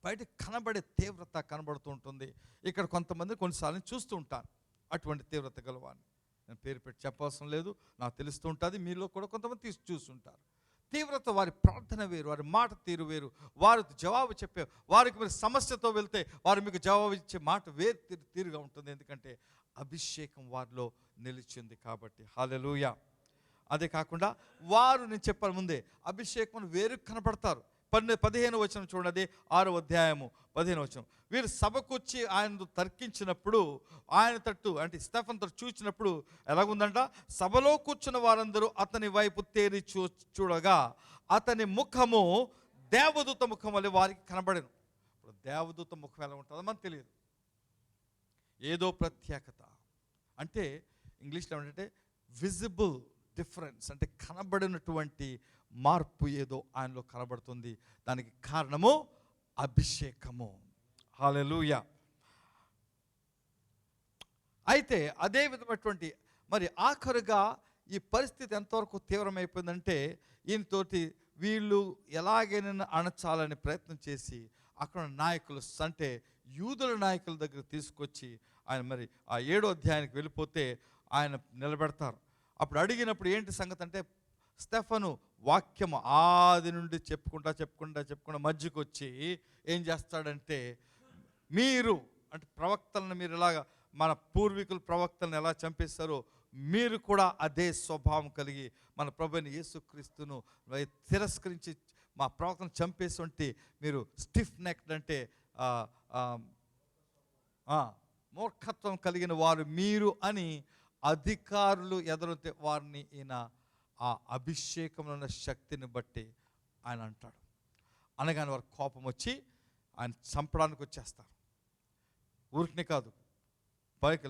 బయట కనబడే తీవ్రత కనబడుతూ ఉంటుంది. ఇక్కడ కొంతమంది కొన్నిసార్లు చూస్తూ ఉంటాను అటువంటి తీవ్రత గలవాన్ని. నేను పేరు పెట్టి చెప్పవలసిన లేదు, నాకు తెలుస్తూ ఉంటుంది. మీలో కూడా కొంతమంది చూస్తుంటారు. తీవ్రత, వారి ప్రార్థన వేరు, వారి మాట తీరు వేరు, వారు జవాబు చెప్పే, వారికి మీరు సమస్యతో వెళ్తే వారు మీకు జవాబు ఇచ్చే మాట వేరు తీరుగా ఉంటుంది. ఎందుకంటే అభిషేకం వారిలో నిలిచింది కాబట్టి. హల్లెలూయా. అదే కాకుండా వారు, నేను చెప్పాను ముందే, అభిషేకం వేరు కనపడతారు. 15వ వచనం చూడండి, 6వ అధ్యాయము 15వ వచనం. వీరు సభకు వచ్చి ఆయన తర్కించినప్పుడు, ఆయన తట్టు అంటే స్టెఫన్ తట్టు చూచినప్పుడు ఎలాగుందంట, సభలో కూర్చున్న వారందరూ అతని వైపు తేరి చూడగా అతని ముఖము దేవదూత ముఖం వల్ల వారికి కనబడెను. ఇప్పుడు దేవదూత ముఖం ఎలా ఉంటుందో మనకు తెలియదు. ఏదో ప్రత్యేకత అంటే ఇంగ్లీష్లో ఏమంటే విజిబుల్ డిఫరెన్స్, అంటే కనబడినటువంటి మార్పు ఏదో ఆయనలో కనబడుతుంది. దానికి కారణము అభిషేకము. హల్లెలూయా. అయితే అదే విధమైనటువంటి మరి ఆఖరుగా ఈ పరిస్థితి ఎంతవరకు తీవ్రమైపోయిందంటే, ఈయనతోటి వీళ్ళు ఎలాగైనా అణచాలని ప్రయత్నం చేసి అక్కడ నాయకులు అంటే యూదుల నాయకుల దగ్గర తీసుకొచ్చి ఆయన మరి ఆ 7వ అధ్యాయానికి వెళ్ళిపోతే ఆయన నిలబెడతారు. అప్పుడు అడిగినప్పుడు ఏంటి సంగతి అంటే, స్టెఫను వాక్యము ఆది నుండి చెప్పుకుంటా మధ్యకు వచ్చి ఏం చేస్తాడంటే, మీరు అంటే ప్రవక్తలను మీరు ఇలాగా మన పూర్వీకులు ప్రవక్తలను ఎలా చంపేస్తారో మీరు కూడా అదే స్వభావం కలిగి మన ప్రభువైన యేసుక్రీస్తును తిరస్కరించి మా ప్రవక్తను చంపేసి మీరు స్టిఫ్ నెక్డ్ అంటే మూర్ఖత్వం కలిగిన వారు మీరు అని అధికారులు ఎదురైతే వారిని ఈయన ఆ అభిషేకంలో ఉన్న శక్తిని బట్టి ఆయన అంటాడు. అనగానే వారి కోపం వచ్చి ఆయన చంపడానికి వచ్చేస్తారు. ఊరికి కాదు, పైకి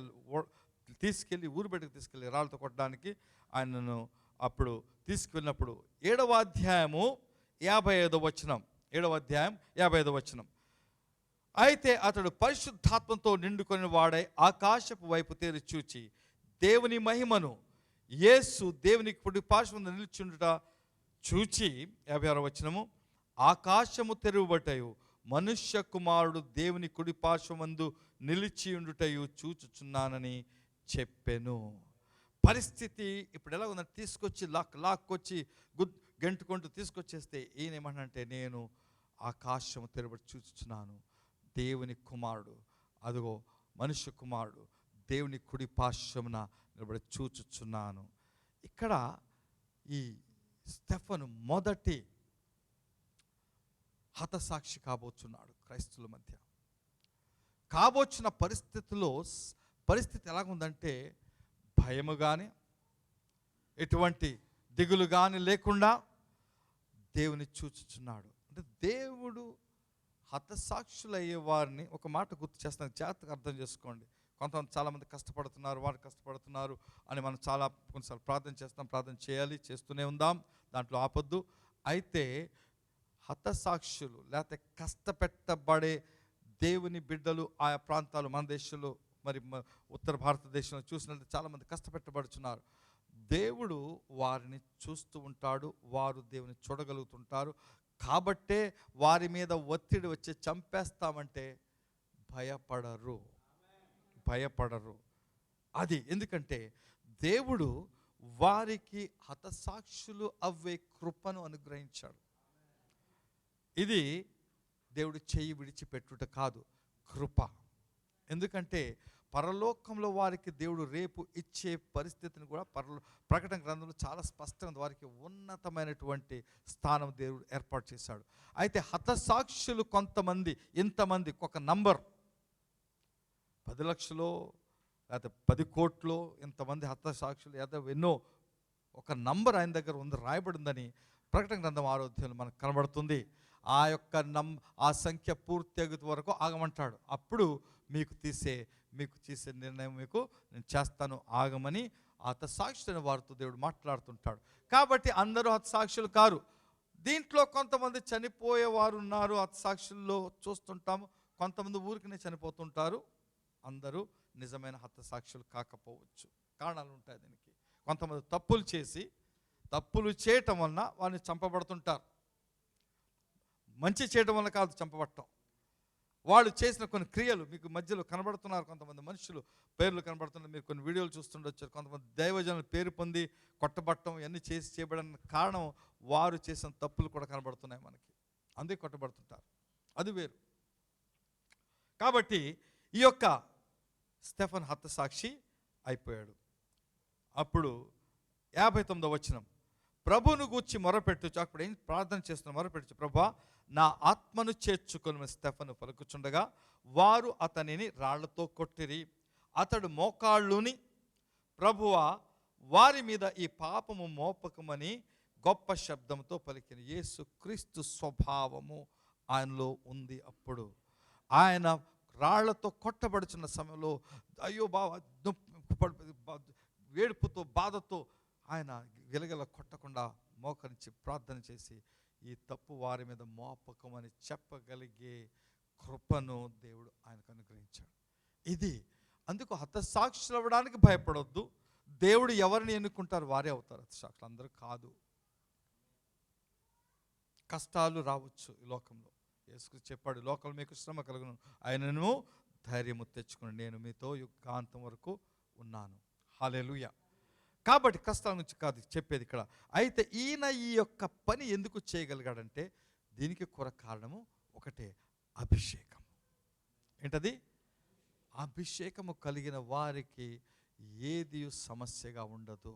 తీసుకెళ్ళి ఊరు బయటకు తీసుకెళ్ళి రాళ్ళతో కొట్టడానికి ఆయనను అప్పుడు తీసుకువెళ్ళినప్పుడు 7వ అధ్యాయము 55వ వచనం, 7వ అధ్యాయం 55వ వచనం. అయితే అతడు పరిశుద్ధాత్మతో నిండుకొని వాడై ఆకాశపు వైపు తేరి చూచి దేవుని మహిమను, యేసు దేవుని కుడి పార్శ్వమున నిలిచుండుట చూచి, 56వ వచనము, ఆకాశము తెరువబట్టయు మనుష్య కుమారుడు దేవుని కుడి పార్శ్వమందు నిలిచి ఉండుటయు చూచుచున్నానని చెప్పెను. పరిస్థితి ఇప్పుడు ఎలా ఉందంటే, తీసుకొచ్చి లాక్కొచ్చి గెంటుకుంటూ తీసుకొచ్చేస్తే ఈయన ఏమంటే, నేను ఆకాశము తెరబడి చూచుచున్నాను, దేవుని కుమారుడు, అదిగో మనుష్య కుమారుడు దేవుని కుడి పార్శ్వమున నిలబడి చూచుచున్నాను. ఇక్కడ ఈ స్టెఫను మొదటి హతసాక్షి కాబోచున్నాడు క్రైస్తవుల మధ్య. కాబోచున్న పరిస్థితి ఎలాగుందంటే, భయము కానీ ఎటువంటి దిగులు కానీ లేకుండా దేవుని చూచుచున్నాడు. అంటే దేవుడు హతసాక్షులయ్యే వారిని, ఒక మాట గుర్తు చేస్తాను, జాగ్రత్తగా అర్థం చేసుకోండి. కొంతమంది చాలామంది కష్టపడుతున్నారు, వారు కష్టపడుతున్నారు అని మనం కొన్నిసార్లు ప్రార్థన చేస్తాం, ప్రార్థన చేయాలి, చేస్తూనే ఉందాం, దాంట్లో ఆపొద్దు. అయితే హతసాక్షులు లేకపోతే కష్టపెట్టబడే దేవుని బిడ్డలు ఆయా ప్రాంతాలు, మన దేశంలో మరి ఉత్తర భారతదేశంలో చూసినట్టు చాలామంది కష్టపెట్టబడుచున్నారు. దేవుడు వారిని చూస్తూ ఉంటాడు, వారు దేవుని చూడగలుగుతుంటారు. కాబట్టే వారి మీద ఒత్తిడి వచ్చి చంపేస్తామంటే భయపడరు. అది ఎందుకంటే దేవుడు వారికి హతసాక్షులు అవ్వే కృపను అనుగ్రహించాడు. ఇది దేవుడు చెయ్యి విడిచిపెట్టుట కాదు, కృప. ఎందుకంటే పరలోకంలో వారికి దేవుడు రేపు ఇచ్చే పరిస్థితిని కూడా ప్రకటన గ్రంథంలో చాలా స్పష్టంగా వారికి ఉన్నతమైనటువంటి స్థానం దేవుడు ఏర్పాటు చేశాడు. అయితే హతసాక్షులు కొంతమంది, ఇంతమంది, ఒక నంబర్ 10 లక్షలు లేకపోతే 10 కోట్లు, ఇంతమంది హతసాక్షులు, లేదా ఎన్నో, ఒక నంబర్ ఆయన దగ్గర ఉంది, రాయబడిందని ప్రకటన గ్రంథం 6వ అధ్యాయంలో మనకు కనబడుతుంది. ఆ సంఖ్య పూర్తి అయ్యే వరకు ఆగమంటాడు. అప్పుడు మీకు తీసే నిర్ణయం నేను చేస్తాను, ఆగమని హతసాక్షులైన వారితో దేవుడు మాట్లాడుతుంటాడు. కాబట్టి అందరూ హతసాక్షులు కారు. దీంట్లో కొంతమంది చనిపోయేవారు ఉన్నారు, హతసాక్షుల్లో చూస్తుంటాము. కొంతమంది ఊరికనే చనిపోతుంటారు. అందరూ నిజమైన హతసాక్షులు కాకపోవచ్చు, కారణాలు ఉంటాయి దీనికి. కొంతమంది తప్పులు చేయటం వలన వారిని చంపబడుతుంటారు. మంచి చేయడం వల్ల కాదు చంపబడటం, వాళ్ళు చేసిన కొన్ని క్రియలు మీకు మధ్యలో కనబడుతున్నారు. కొంతమంది మనుషులు పేర్లు కనబడుతున్నారు, మీరు కొన్ని వీడియోలు చూస్తుండొచ్చారు. కొంతమంది దైవజనులు పేరు పొంది కొట్టబడటం ఇవన్నీ చేయబడిన కారణం వారు చేసిన తప్పులు కూడా కనబడుతున్నాయి మనకి, అందుకే కొట్టబడుతుంటారు. అది వేరు. కాబట్టి ఈ యొక్క స్టెఫన్ హతసాక్షి అయిపోయాడు. అప్పుడు 59వ వచనం, ప్రభువును గూర్చి మొరపెట్టుచు, అప్పుడు ఏం ప్రార్థన చేస్తున్నా, మొరపెట్టుచు, ప్రభువా నా ఆత్మను చేర్చుకొని స్టెఫను పలుకుచుండగా వారు అతనిని రాళ్లతో కొట్టిరి. అతడు మోకాళ్ళుని, ప్రభువా వారి మీద ఈ పాపము మోపకమని గొప్ప శబ్దంతో పలికిన. యేసు క్రీస్తు స్వభావము ఆయనలో ఉంది. అప్పుడు ఆయన రాళ్లతో కొట్టబడుచున్న సమయంలో అయ్యో వేడుపుతో బాధతో ఆయన గిలగిల కొట్టకుండా మోకరించి ప్రార్థన చేసి ఈ తప్పు వారి మీద మోపకమని చెప్పగలిగే కృపను దేవుడు ఆయనకు అనుగ్రహించాడు. ఇది అందుకు హతసాక్షులు అవ్వడానికి భయపడొద్దు. దేవుడు ఎవరిని ఎన్నుకుంటారు వారే అవుతారు హతసాక్షులు, అందరూ కాదు. కష్టాలు రావచ్చు ఈ లోకంలో. యేసు చెప్పాడు, లోకంలో మీకు శ్రమ కలుగును, ఆయనను ధైర్యము తెచ్చుకుని నేను మీతో యుగాంతం వరకు ఉన్నాను. హల్లెలూయా. కాబట్టి కష్టాల నుంచి కాదు చెప్పేది ఇక్కడ. అయితే ఈయన ఈ యొక్క పని ఎందుకు చేయగలిగాడంటే దీనికి కారణము ఒకటే, అభిషేకం. ఏంటది? అభిషేకము కలిగిన వారికి ఏది సమస్యగా ఉండదు,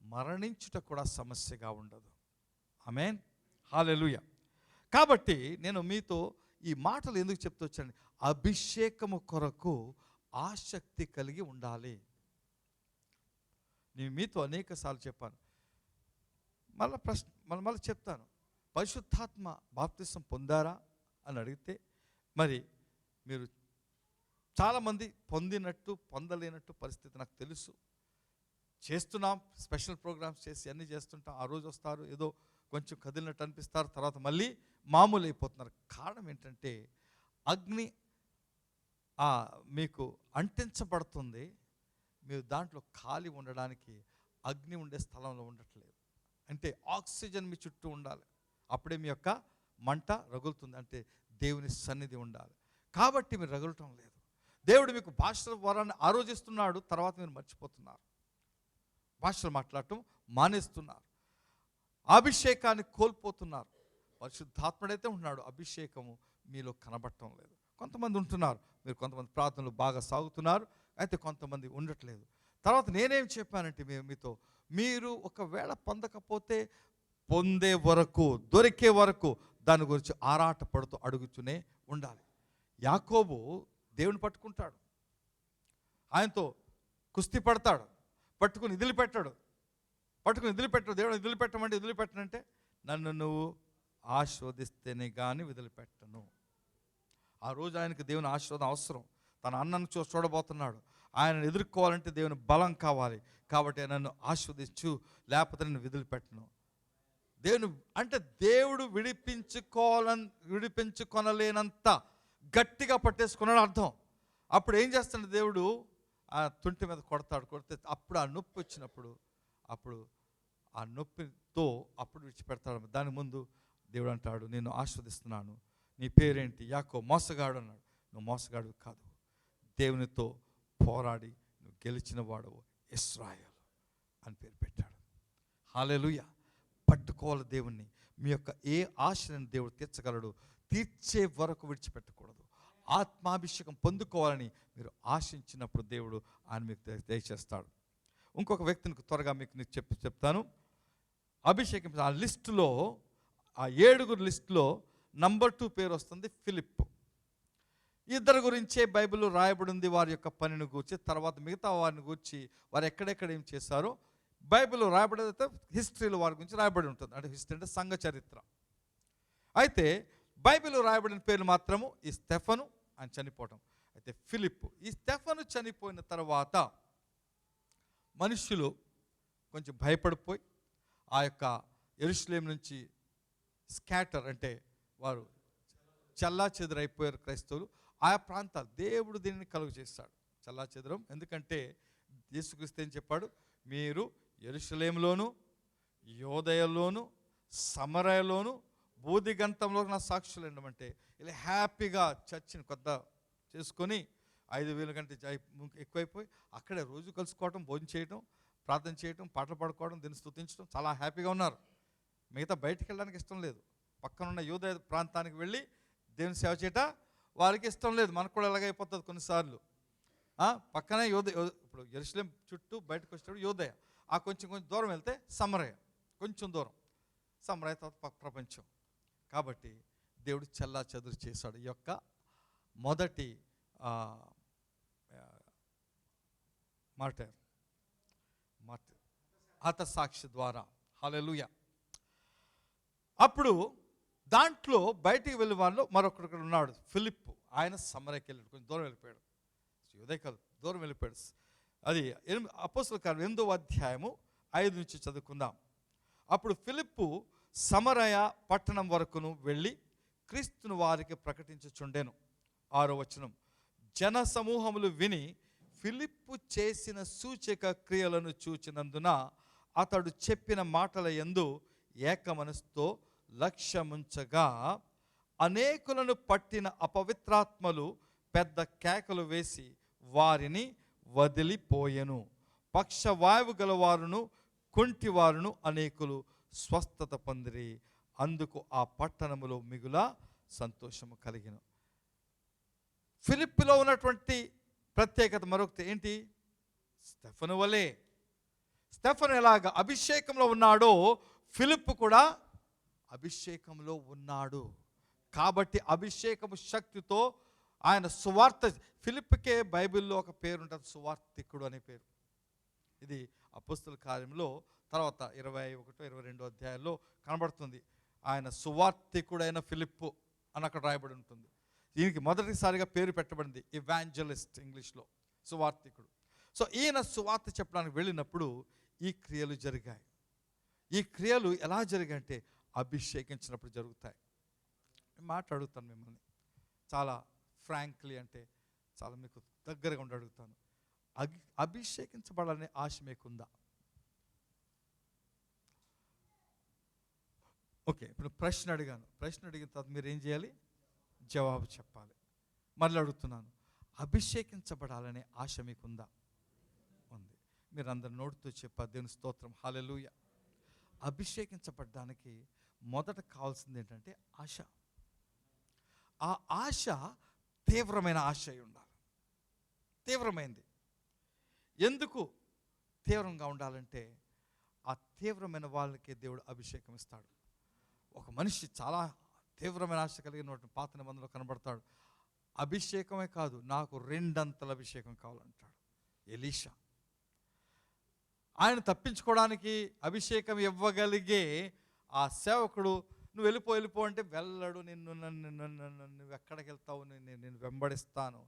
మరణించుట కూడా సమస్యగా ఉండదు. ఆమేన్, హల్లెలూయా. కాబట్టి నేను మీతో ఈ మాటలు ఎందుకు చెప్తూ వచ్చాను, అభిషేకము కొరకు ఆసక్తి కలిగి ఉండాలి. నేను మీతో అనేక సార్లు చెప్పాను, మళ్ళీ చెప్తాను. పరిశుద్ధాత్మ బాప్తిసం పొందారా అని అడిగితే మరి మీరు చాలామంది పొందినట్టు పొందలేనట్టు పరిస్థితి నాకు తెలుసు. చేస్తున్నాం, స్పెషల్ ప్రోగ్రామ్స్ చేసి అన్నీ చేస్తుంటాం. ఆ రోజు వస్తారు, ఏదో కొంచెం కదిలినట్టు అనిపిస్తారు, తర్వాత మళ్ళీ మామూలు అయిపోతున్నారు. కారణం ఏంటంటే అగ్ని మీకు అంటించబడుతుంది, మీరు దాంట్లో ఖాళీ ఉండడానికి అగ్ని ఉండే స్థలంలో ఉండట్లేదు. అంటే ఆక్సిజన్ మీ చుట్టూ ఉండాలి, అప్పుడే మీ యొక్క మంట రగులుతుంది. అంటే దేవుని సన్నిధి ఉండాలి, కాబట్టి మీరు రగులటం లేదు. దేవుడు మీకు భాషల వరాన్ని ఆరోజిస్తున్నాడు, తర్వాత మీరు మర్చిపోతున్నారు, భాషలు మాట్లాడటం మానేస్తున్నారు, అభిషేకాన్ని కోల్పోతున్నారు. పరిశుద్ధాత్ముడైతే ఉన్నాడు, అభిషేకము మీలో కనబడటం లేదు. కొంతమంది ఉంటున్నారు, మీరు కొంతమంది ప్రార్థనలు బాగా సాగుతున్నారు, అయితే కొంతమంది ఉండట్లేదు. తర్వాత నేనేం చెప్పానంటే మీతో, మీరు ఒకవేళ పొందకపోతే పొందే వరకు, దొరికే వరకు దాని గురించి ఆరాట పడుతూ అడుగుతూనే ఉండాలి. యాకోబు దేవుని పట్టుకుంటాడు, ఆయనతో కుస్తీ పడతాడు, పట్టుకుని వదిలిపెట్టాడు, దేవుడు వదిలిపెట్టమంటే వదిలిపెట్టనంటే, నన్ను నువ్వు ఆశీర్వదిస్తేనే కానీ వదిలిపెట్టను. ఆ రోజు ఆయనకు దేవుని ఆశీర్వాదం అవసరం. తన అన్నను చూడబోతున్నాడు, ఆయనను ఎదుర్కోవాలంటే దేవుని బలం కావాలి. కాబట్టి నన్ను ఆశీర్వదించు, లేకపోతే నేను వదిలిపెట్టను. దేవుడు విడిపించుకొనలేనంత గట్టిగా పట్టేసుకున్నాడు అర్థం. అప్పుడు ఏం చేస్తాడు దేవుడు, ఆ తుంటి మీద కొడితే అప్పుడు ఆ నొప్పి వచ్చినప్పుడు, అప్పుడు ఆ నొప్పితో అప్పుడు విడిచిపెడతాడు. దాని ముందు దేవుడు అంటాడు, నేను ఆశీర్వదిస్తున్నాను, నీ పేరేంటి? యాకోబు. మోసగాడు అన్నాడు. నువ్వు మోసగాడు కాదు, దేవునితో పోరాడి నువ్వు గెలిచిన వాడవు, ఇశ్రాయేలు అని పేరు పెట్టాడు. హల్లెలూయా. పట్టుకోవాలి దేవుణ్ణి. మీ యొక్క ఏ ఆశలను దేవుడు తీర్చగలడు, తీర్చే వరకు విడిచిపెట్టకూడదు. ఆత్మాభిషేకం పొందుకోవాలని మీరు ఆశించినప్పుడు దేవుడు ఆయన మీకు దయచేస్తాడు. ఇంకొక వ్యక్తిని త్వరగా మీకు చెప్తాను. అభిషేకం ఆ లిస్టులో, ఆ 7 లిస్టులో నంబర్ 2 పేరు వస్తుంది, ఫిలిప్. ఇద్దరు గురించే బైబిల్లో రాయబడి ఉంది, వారి యొక్క పనిని గూర్చి. తర్వాత మిగతా వారిని గూర్చి, వారు ఎక్కడెక్కడ ఏం చేశారో బైబిల్లో రాయబడేదైతే హిస్టరీలో వారి గురించి రాయబడి ఉంటుంది. అంటే హిస్టరీ అంటే సంఘ చరిత్ర. అయితే బైబిల్లో రాయబడిన పేర్లు మాత్రము ఈ స్టెఫను, ఆయన చనిపోవటం. అయితే ఫిలిప్. ఈ స్టెఫను చనిపోయిన తర్వాత మనుషులు కొంచెం భయపడిపోయి ఆ యొక్క యెరూషలేము నుంచి స్కాటర్, అంటే వారు చల్లా చెదురైపోయారు క్రైస్తవులు. ఆయా ప్రాంతాలు దేవుడు దీనిని కలుగు చేస్తాడు, చల్లా చెదరం. ఎందుకంటే యేసుక్రీస్తు ఏం చెప్పాడు, మీరు యెరూషలేములోను, యోదయలోను, సమరయలోను, బూదిగంతంలో నా సాక్షులు ఉండమంటే, ఇలా హ్యాపీగా చర్చిని కొత్త చేసుకొని 5,000 కంటే ఎక్కువైపోయి అక్కడే రోజు కలుసుకోవటం, భోజనం చేయటం, ప్రార్థన చేయటం, పాటలు పాడుకోవడం, దీన్ని స్తుతించడం, చాలా హ్యాపీగా ఉన్నారు. మిగతా బయటికి వెళ్ళడానికి ఇష్టం లేదు. పక్కనున్న యూదయ ప్రాంతానికి వెళ్ళి దేవుని సేవ చేయట వారికి ఇష్టం లేదు. మనకు కూడా ఎలాగైపోతుంది కొన్నిసార్లు. పక్కనే ఇప్పుడు యెరూషలేము చుట్టూ బయటకు వచ్చేటప్పుడు యోదయ, ఆ కొంచెం దూరం వెళ్తే సమరయ, కొంచెం దూరం సమరయ, తర్వాత ప్రపంచం. కాబట్టి దేవుడు చల్లా చెదురు చేశాడు ఈ యొక్క మొదటి మార్టైర్ హతసాక్షి ద్వారా. హల్లెలూయా. అప్పుడు దాంట్లో బయటికి వెళ్ళే వాళ్ళు మరొకరు ఉన్నాడు, ఫిలిప్. ఆయన సమరయకి వెళ్ళాడు, కొంచెం దూరం వెళ్ళిపోయాడు. ఉదయకాలం దూరం వెళ్ళిపోయాడు. అది అపోస్తలుల కార్యం 8వ అధ్యాయము 5 నుంచి చదువుకుందాం. అప్పుడు ఫిలిప్పు సమరయ పట్టణం వరకును వెళ్ళి క్రీస్తును వారికి ప్రకటించుచుండెను. 6వ వచనం. జన సమూహములు విని ఫిలిప్పు చేసిన సూచక క్రియలను చూచినందున అతడు చెప్పిన మాటల యందు ఏక మనసుతో లక్ష్యముంచగా అనేకులను పట్టిన అపవిత్రాత్మలు పెద్ద కేకలు వేసి వారిని వదిలిపోయెను. పక్షవాయువు గలవారును కుంటివారును అనేకులు స్వస్థత పొందిరి. అందుకు ఆ పట్టణములో మిగుల సంతోషము కలిగెను. ఫిలిప్పులో ఉన్నటువంటి ప్రత్యేకత మరొకటి ఏంటి? స్టెఫను వలె. స్టెఫను ఎలాగ అభిషేకంలో ఉన్నాడో ఫిలిప్పు కూడా అభిషేకంలో ఉన్నాడు. కాబట్టి అభిషేకము శక్తితో ఆయన సువార్త. ఫిలిప్పుకే బైబిల్లో ఒక పేరు ఉంటుంది, సువార్తికుడు అనే పేరు. ఇది అపోస్తలుల కార్యంలో తర్వాత 21-22 అధ్యాయాల్లో కనబడుతుంది. ఆయన సువార్తికుడైన ఫిలిప్పు అని అక్కడ రాయబడి ఉంటుంది. దీనికి మొదటిసారిగా పేరు పెట్టబడింది ఇవాంజలిస్ట్, ఇంగ్లీష్లో సువార్తికుడు. సో ఈయన సువార్త చెప్పడానికి వెళ్ళినప్పుడు ఈ క్రియలు జరిగాయి. ఈ క్రియలు ఎలా జరిగాయంటే అభిషేకించినప్పుడు జరుగుతాయి. మాట అడుగుతాను మిమ్మల్ని, చాలా ఫ్రాంక్లీ, అంటే చాలా మీకు దగ్గరగా ఉండి అడుగుతాను. అభిషేకించబడాలనే ఆశ మీకుందా? ఓకే, ఇప్పుడు ప్రశ్న అడిగాను. ప్రశ్న అడిగిన తర్వాత మీరు ఏం చేయాలి? జవాబు చెప్పాలి. మళ్ళీ అడుగుతున్నాను, అభిషేకించబడాలనే ఆశ మీకుందా? ఉంది. మీరు అందరు నోటితో చెప్పారు, దేవుని స్తోత్రం, హల్లెలూయా. అభిషేకించబడడానికి మొదట కావాల్సింది ఏంటంటే ఆశ. ఆ ఆశ తీవ్రమైన ఆశ అయి ఉండాలి. తీవ్రమైంది. ఎందుకు తీవ్రంగా ఉండాలంటే ఆ తీవ్రమైన వాళ్ళకి దేవుడు అభిషేకం ఇస్తాడు. ఒక మనిషి చాలా తీవ్రమైన ఆశ కలిగిన పాత నిబంధనలో కనబడతాడు. అభిషేకమే కాదు, నాకు 2 అంతల అభిషేకం కావాలంటాడు ఎలీషా. ఆయన తప్పించుకోవడానికి అభిషేకం ఇవ్వగలిగే ఆ సేవకుడు, నువ్వు వెళ్ళిపో అంటే వెళ్ళడు. నువ్వు ఎక్కడికి వెళ్తావు, నేను వెంబడిస్తాను.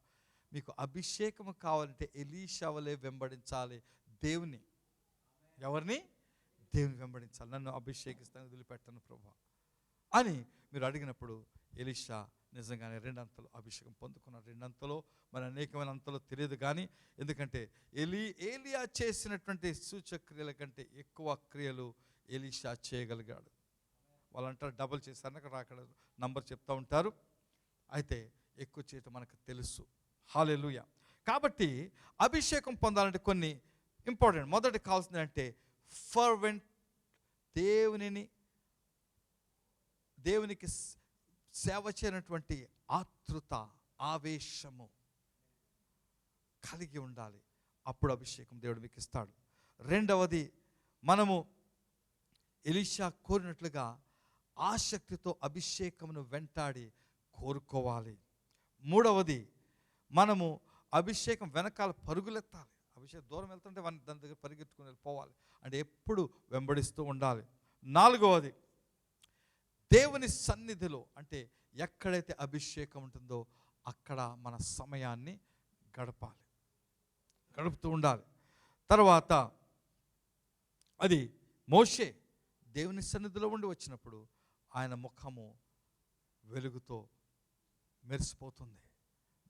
మీకు అభిషేకం కావాలంటే ఎలీషా వలె వెంబడించాలి దేవుని. ఎవరిని? దేవుని వెంబడించాలి. నన్ను అభిషేకిస్తాను, వదిలిపెట్టను ప్రభువా అని మీరు అడిగినప్పుడు ఎలీషా నిజంగానే 2 అంతలు అభిషేకం పొందుకున్నాడు. 2 అంతలో మరి అనేకమైన అంతలో తెలియదు కానీ, ఎందుకంటే ఏలియా చేసినటువంటి సూచక్రియల కంటే ఎక్కువ క్రియలు ఎలీషా చేయగలిగాడు. వాళ్ళంటారు డబుల్ చేశారు, అక్కడ నంబర్ చెప్తూ ఉంటారు. అయితే ఎక్కువ చేయటం మనకు తెలుసు. హల్లెలూయా. కాబట్టి అభిషేకం పొందాలంటే కొన్ని ఇంపార్టెంట్. మొదటి కావాల్సింది అంటే ఫర్వెంట్, దేవునికి సేవ చేయనటువంటి ఆతృత, ఆవేశము కలిగి ఉండాలి. అప్పుడు అభిషేకం దేవుడు మీకు ఇస్తాడు. రెండవది, మనము ఎలీషా కోరినట్లుగా ఆసక్తితో అభిషేకమును వెంటాడి కోరుకోవాలి. మూడవది, మనము అభిషేకం వెనకాల పరుగులెత్తాలి. అభిషేకం దూరం వెళ్తుంటే దాని దగ్గర పరిగెత్తుకుని వెళ్ళిపోవాలి, అంటే ఎప్పుడు వెంబడిస్తూ ఉండాలి. నాలుగవది, దేవుని సన్నిధిలో, అంటే ఎక్కడైతే అభిషేకం ఉంటుందో అక్కడ మన సమయాన్ని గడుపుతూ ఉండాలి. తర్వాత అది మోషే దేవుని సన్నిధిలో ఉండి వచ్చినప్పుడు ఆయన ముఖము వెలుగుతో మెరిసిపోతుంది.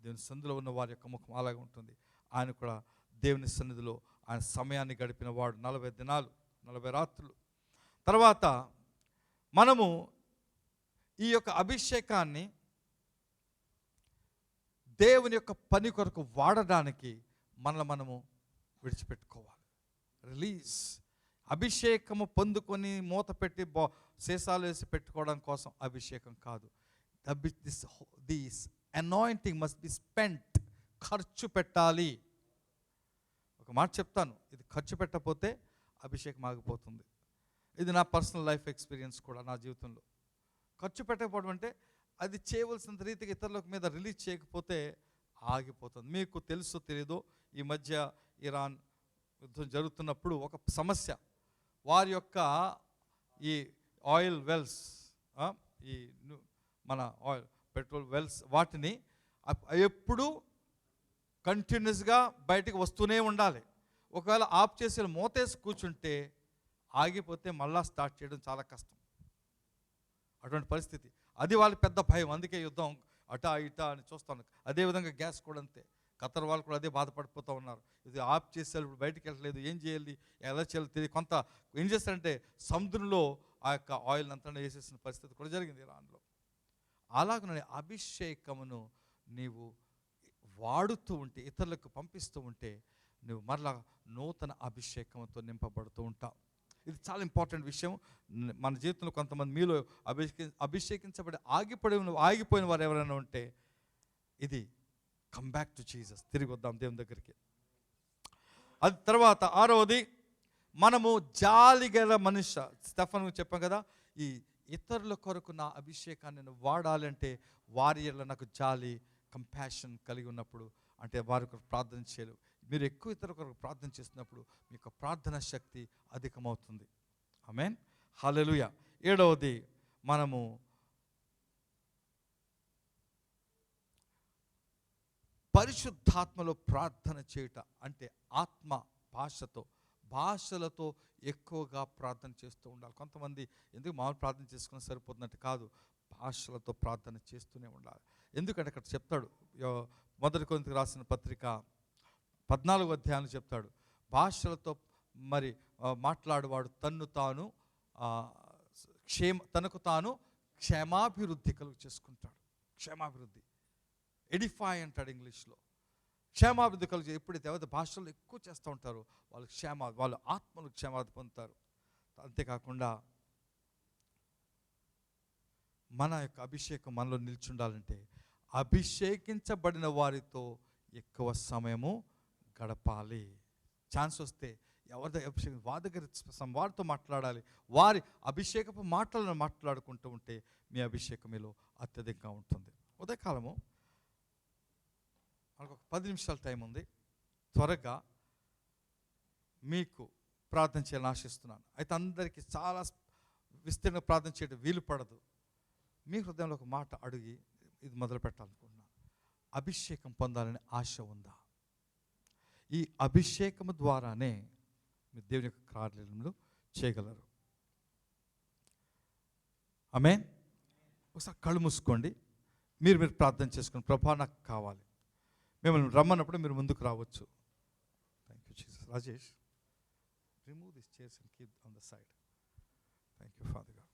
దేవుని సన్నిధిలో ఉన్న వారి యొక్క ముఖం అలాగే ఉంటుంది. ఆయన కూడా దేవుని సన్నిధిలో ఆయన సమయాన్ని గడిపిన వాడు 40 దినాలు 40 రాత్రులు. తర్వాత మనము ఈ యొక్క అభిషేకాన్ని దేవుని యొక్క పని కొరకు వాడడానికి మనము విడిచిపెట్టుకోవాలి. రిలీజ్. అభిషేకము పొందుకొని మూత పెట్టి సీసాలు వేసి పెట్టుకోవడం కోసం అభిషేకం కాదు. This anointing must be spent. ఖర్చు పెట్టాలి. ఒక మాట చెప్తాను, ఇది ఖర్చు పెట్టకపోతే అభిషేకం ఆగిపోతుంది. ఇది నా పర్సనల్ లైఫ్ ఎక్స్పీరియన్స్ కూడా. నా జీవితంలో ఖర్చు పెట్టకపోవడం అంటే అది చేయవలసిన రీతికి ఇతరుల మీద రిలీజ్ చేయకపోతే ఆగిపోతుంది. మీకు తెలుసో తెలీదో, ఈ మధ్య ఇరాన్ యుద్ధం జరుగుతున్నప్పుడు ఒక సమస్య, వారి యొక్క ఈ ఆయిల్ వెల్స్, ఈ మన ఆయిల్ పెట్రోల్ వెల్స్, వాటిని ఎప్పుడు కంటిన్యూస్గా బయటికి వస్తూనే ఉండాలి. ఒకవేళ ఆఫ్ చేసి మూతేసి కూర్చుంటే ఆగిపోతే మళ్ళా స్టార్ట్ చేయడం చాలా కష్టం. అటువంటి పరిస్థితి. అది వాళ్ళ పెద్ద భయం. అందుకే యుద్ధం అటా ఇటా అని చూస్తాను. అదేవిధంగా గ్యాస్ కూడా అంతే. ఖతర్ వాళ్ళు కూడా అదే బాధపడిపోతూ ఉన్నారు. ఇది ఆఫ్ చేసేది, ఇప్పుడు బయటికి వెళ్ళలేదు, ఏం చేయాలి, ఎలా చేయాలి తెలియదు. కొంత ఏం చేస్తారంటే సముద్రంలో ఆ యొక్క ఆయిల్ అంతా వేసేసిన పరిస్థితి కూడా జరిగింది ఇరాన్లో. అలాగనే అభిషేకమును నీవు వాడుతూ ఉంటే, ఇతరులకు పంపిస్తూ ఉంటే, నువ్వు మరలా నూతన అభిషేకంతో నింపబడుతూ ఉంటావు. ఇది చాలా ఇంపార్టెంట్ విషయం. మన జీవితంలో కొంతమంది మీలో అభిషేకించబడి ఆగిపోయిన వారు ఎవరైనా ఉంటే, ఇది కమ్ బ్యాక్ టు జీసస్. తిరిగి వద్దాం దేవుని దగ్గరికి. అది తర్వాత ఆరవది, మనము జాలిగల మనుష్య. స్టెఫన్ చెప్పాం కదా, ఈ ఇతరుల కొరకు నా అభిషేకాన్ని నేను వాడాలంటే వారి ఎడల నాకు జాలి, కంపాషన్ కలిగి ఉన్నప్పుడు, అంటే వారి కొరకు ప్రార్థన చేయలేవు. మీరు ఎక్కువ ఇతరుల కొరకు ప్రార్థన చేస్తున్నప్పుడు మీ యొక్క ప్రార్థన శక్తి అధికమవుతుంది. ఆమేన్, హల్లెలూయా. ఏడవది, మనము పరిశుద్ధాత్మలో ప్రార్థన చేయుట అంటే ఆత్మ భాషలతో ఎక్కువగా ప్రార్థన చేస్తూ ఉండాలి. కొంతమంది ఎందుకు మామూలు ప్రార్థన చేసుకుని సరిపోతుందంటే కాదు, భాషలతో ప్రార్థన చేస్తూనే ఉండాలి. ఎందుకంటే అక్కడ చెప్తాడు, మొదటి కొరింథీయులకు రాసిన పత్రిక 14వ అధ్యాయంలో చెప్తాడు, భాషలతో మరి మాట్లాడువాడు తనకు తాను క్షేమాభివృద్ధి కలుగు చేసుకుంటాడు. క్షేమాభివృద్ధి, ఎడిఫై అంటాడు ఇంగ్లీష్లో. క్షేమాభివృద్ధి కలుగు ఎప్పుడైతే ఎవరైతే భాషలు ఎక్కువ చేస్తూ ఉంటారో వాళ్ళు ఆత్మలు క్షేమాభివృద్ధి పొందుతారు. అంతేకాకుండా మన యొక్క అభిషేకం మనలో నిల్చుండాలంటే అభిషేకించబడిన వారితో ఎక్కువ సమయము గడపాలి. ఛాన్స్ వస్తే ఎవరి అభిషేకం వారి దగ్గర వారితో మాట్లాడాలి. వారి అభిషేకపు మాటలను మాట్లాడుకుంటూ ఉంటే మీ అభిషేకం మీలో అత్యధికంగా ఉంటుంది. ఉదయకాలము మనకు ఒక 10 నిమిషాల టైం ఉంది. త్వరగా మీకు ప్రార్థన చేయాలని ఆశిస్తున్నాను. అయితే అందరికీ చాలా విస్తీర్ణ ప్రార్థన చేయడం వీలు పడదు. మీ హృదయంలో ఒక మాట అడిగి ఇది మొదలు పెట్టాలనుకుంటున్నాను. అభిషేకం పొందాలని ఆశ ఉందా? ఈ అభిషేకము ద్వారానే మీరు దేవుని యొక్క కార్యాలయంలో చేయగలరు. ఆమేన్. ఒకసారి కళ్ళు మూసుకోండి. మీరు ప్రార్థన చేసుకుని, ప్రభా నాకు కావాలి. మిమ్మల్ని రమ్మన్నప్పుడు మీరు ముందుకు రావచ్చు. Thank you Jesus. Rajesh, remove this chairs and keep on the side. Thank you father God.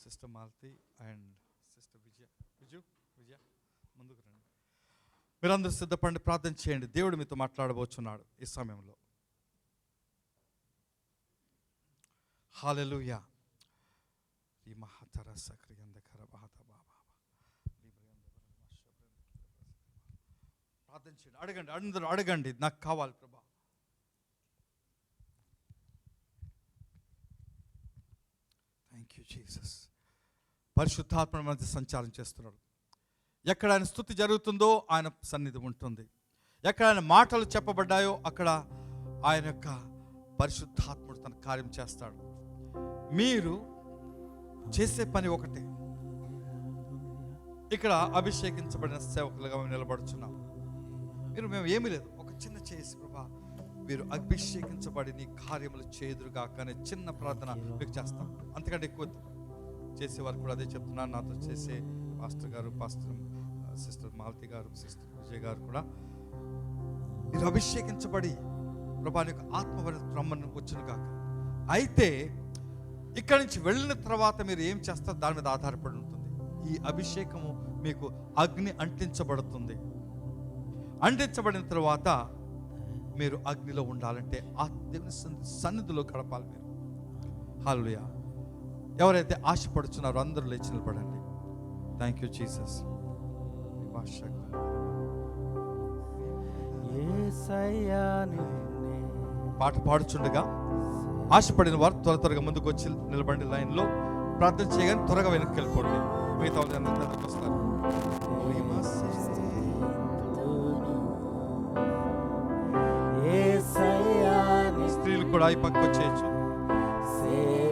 Sister Malathi and sister Vijaya ముందుకు రండి. మీరందరూ సిద్ధపడి ప్రార్థన చేయండి. దేవుడు మీతో మాట్లాడబోచున్నాడు ఈ సమయంలో. హల్లెలూయా. ఈ మహతర సక్రియందకర బహత బాబా ప్రార్థన చేయండి. అడగండి, అందరూ అడగండి, నాకు కావాలి ప్రభా. Thank you Jesus. పరిశుద్ధాత్మ మధ్య సంచారం చేస్తున్నాడు. ఎక్కడ ఆయన స్తుతి జరుగుతుందో ఆయన సన్నిధి ఉంటుంది. ఎక్కడ ఆయన మాటలు చెప్పబడ్డాయో అక్కడ ఆయన యొక్క పరిశుద్ధాత్ముడు తన కార్యం చేస్తాడు. మీరు చేసే పని ఒకటే. ఇక్కడ అభిషేకించబడిన సేవకులుగా మేము నిలబడుచున్నాం. మేము ఏమీ లేదు, ఒక చిన్న చేసి ప్రభా మీరు అభిషేకించబడి నీ కార్యములు చేదురుగా కానీ చిన్న ప్రార్థన మీకు చేస్తాం. అంతకంటే ఎక్కువ చేసేవారు కూడా అదే చెప్తున్నాను. నాతో చేసే పాస్టర్ గారు, సిస్టర్ మాలతి గారు, సిస్టర్ విజయ్ గారు కూడా మీరు అభిషేకించబడి ప్రభా యొక్క ఆత్మ రమ్మని వచ్చును కాక. అయితే ఇక్కడి నుంచి వెళ్ళిన తర్వాత మీరు ఏం చేస్తారు దాని మీద ఆధారపడి ఉంటుంది. ఈ అభిషేకము మీకు అగ్ని అంటించబడుతుంది. అంటించబడిన తర్వాత మీరు అగ్నిలో ఉండాలంటే ఆ దేవుని సన్నిధిలో గడపాలి మీరు. హల్లెలూయా. ఎవరైతే ఆశపడుచున్నారో అందరూ లేచి నిలబడండి. Thank you Jesus. పాట పాడుచుండగా ఆశపడిన వారు త్వరగా ముందుకు వచ్చి నిలబడి లైన్లో ప్రార్థన చేయగానే త్వరగా వెనక్కి వెళ్ళిపోండి. మిగతా వాళ్ళు వస్తారు. స్త్రీలు కూడా ఈ పక్క వచ్చేయచ్చు. Hey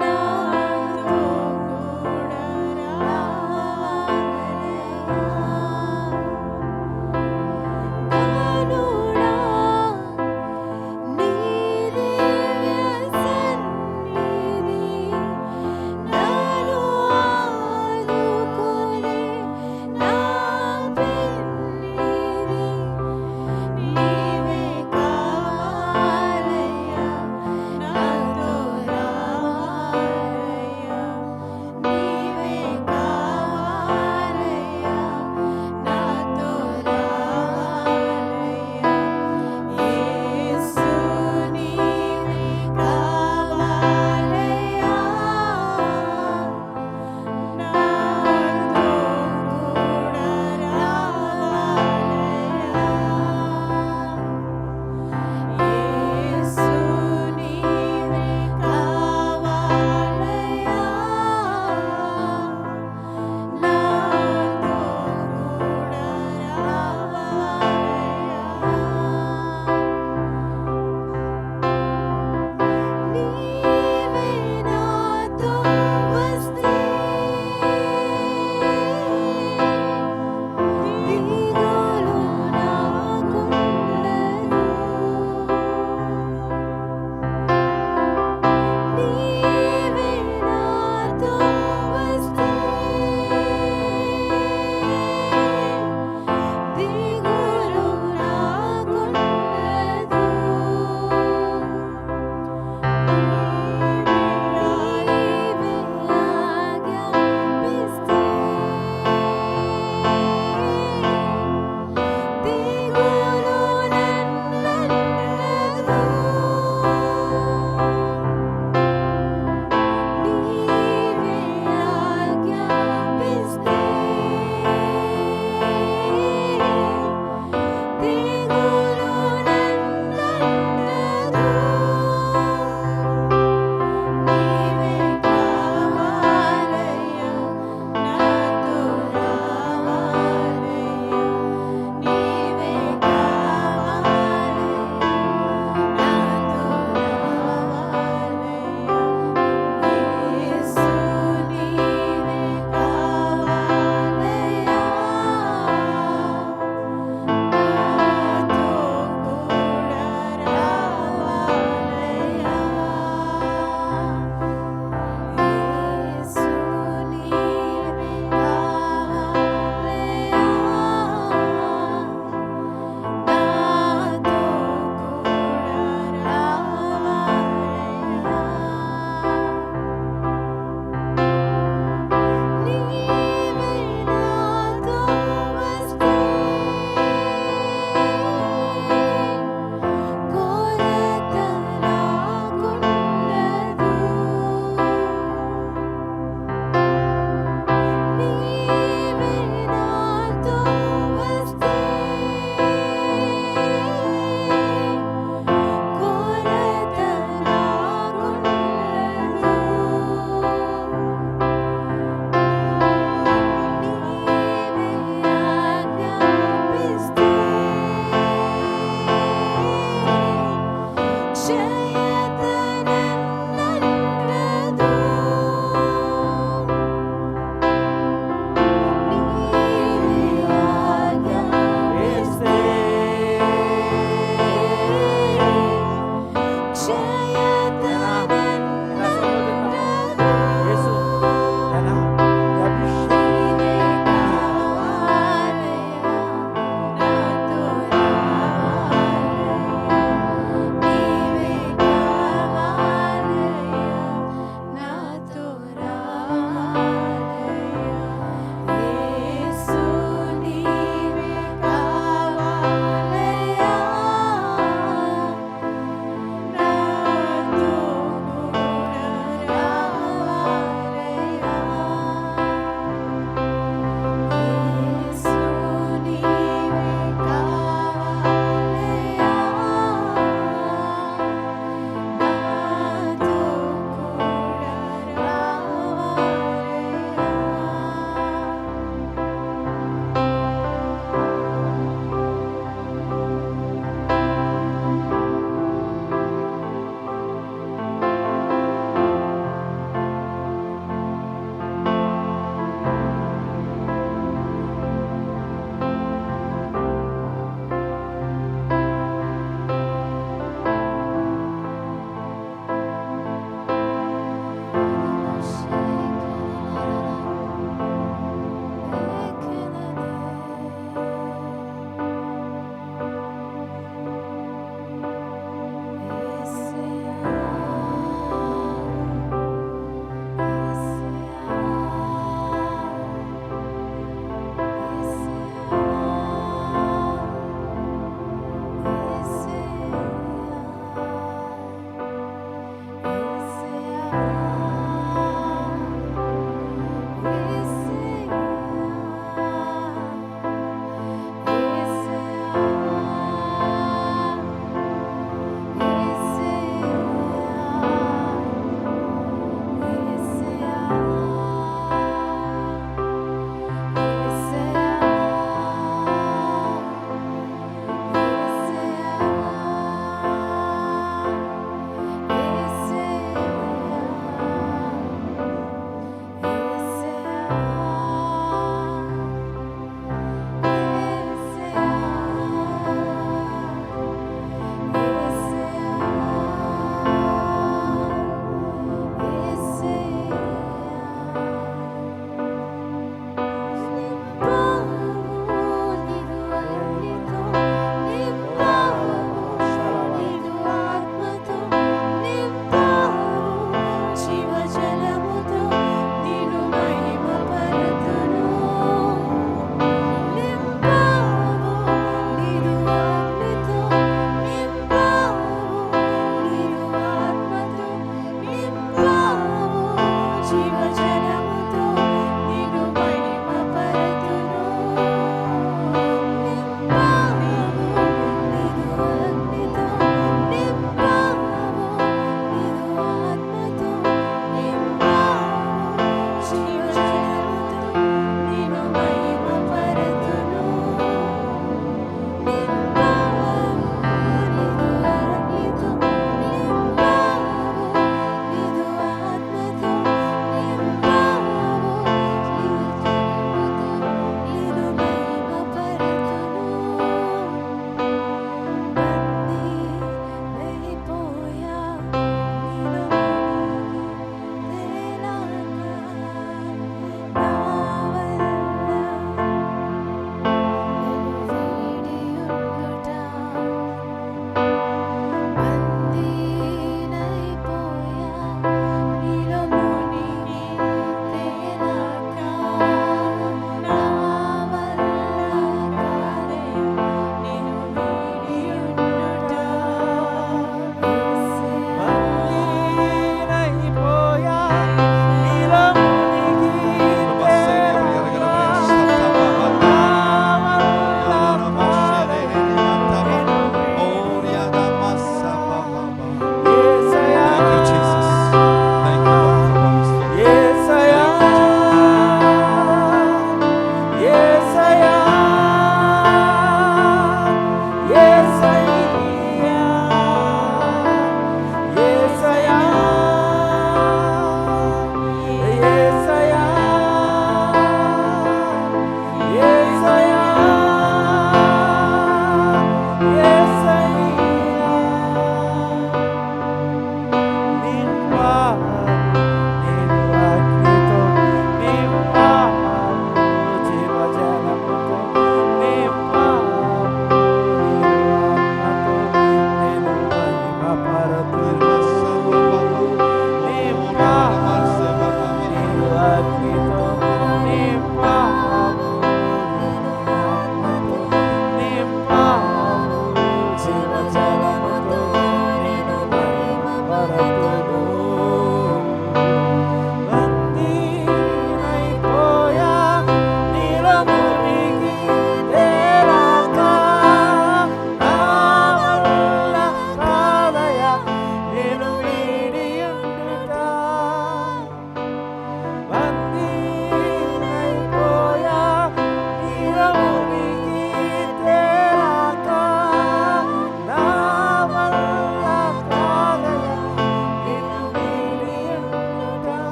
నాతో కూడా రావయ్యా.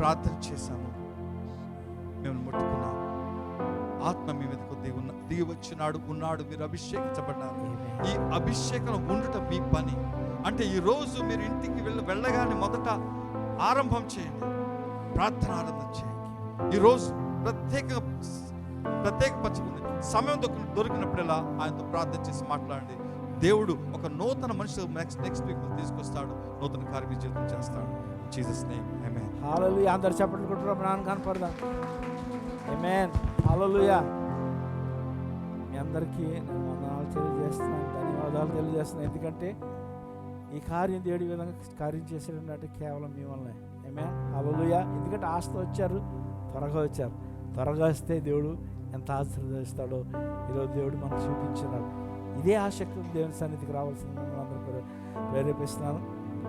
ప్రార్థన చేశాము, మేము ముట్టుకున్నాము. ఆత్మ మీ మీదకు దిగి వచ్చినాడు, ఉన్నాడు, మీరు అభిషేకించబడ్డారు. ఈ అభిషేకం ఉండటం మీ పని. అంటే ఈరోజు మీరు ఇంటికి వెళ్ళగానే మొదట ఆరంభం చేయండి, ప్రార్థన ఆరంభం చేయండి. ఈరోజు ప్రత్యేకపరచుకుని సమయం దొరికినప్పుడల్లా ఆయనతో ప్రార్థన చేసి మాట్లాడండి. దేవుడు ఒక నూతన మనిషి నెక్స్ట్ వీక్ తీసుకొస్తాడు, నూతన కార్య జీవితం చేస్తాడు. జీసస్ నేమ్ ఆమేన్. హల్లెలూయా. అందరు చప్పట్లు కొట్టురా, నాన్న కనపడదాం. ఆమేన్. హల్లెలూయా. మీ అందరికీ నేను వందనాలు తెలియజేస్తున్నాను, ధన్యవాదాలు తెలియజేస్తున్నాను. ఎందుకంటే ఈ కార్యం దేవుడి విధంగా కార్యం చేసేటంటే కేవలం మీ వల్లనే. ఆమేన్. హల్లెలూయా. ఎందుకంటే ఆశతో వచ్చారు, త్వరగా వచ్చారు. త్వరగా వస్తే దేవుడు ఎంత ఆశీర్వదిస్తాడో ఈరోజు దేవుడు మనకు చూపించినాడు. ఇదే ఆసక్తి దేవుని సన్నిధికి రావాల్సింది మిమ్మల్ని అందరూ ప్రేరేపిస్తున్నాను.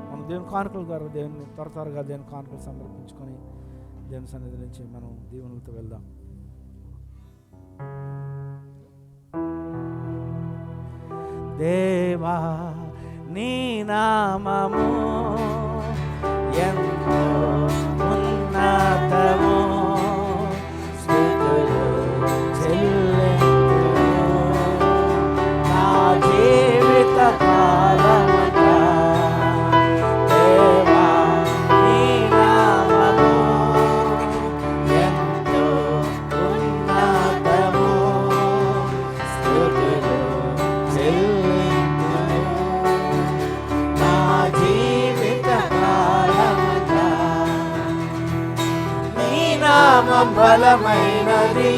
మనం దేవుని కానుకల ద్వారా దేవుని త్వరగా దేవుని కానుకలు సమర్పించుకొని దేవుని సన్నిధి నుంచి మనం దీవెనలతో వెళ్దాం. దేవా నీ నామము ఎంతో ఉన్నతము, స్తుతులు చెల్లింతును నా జీవిత కాలమంతా. దేవా నీ నామము ఎంతో ఉన్నతము, స్తుతులు చెల్లింతును నా జీవిత కాలమంతా. నీ నామం బలమైనది,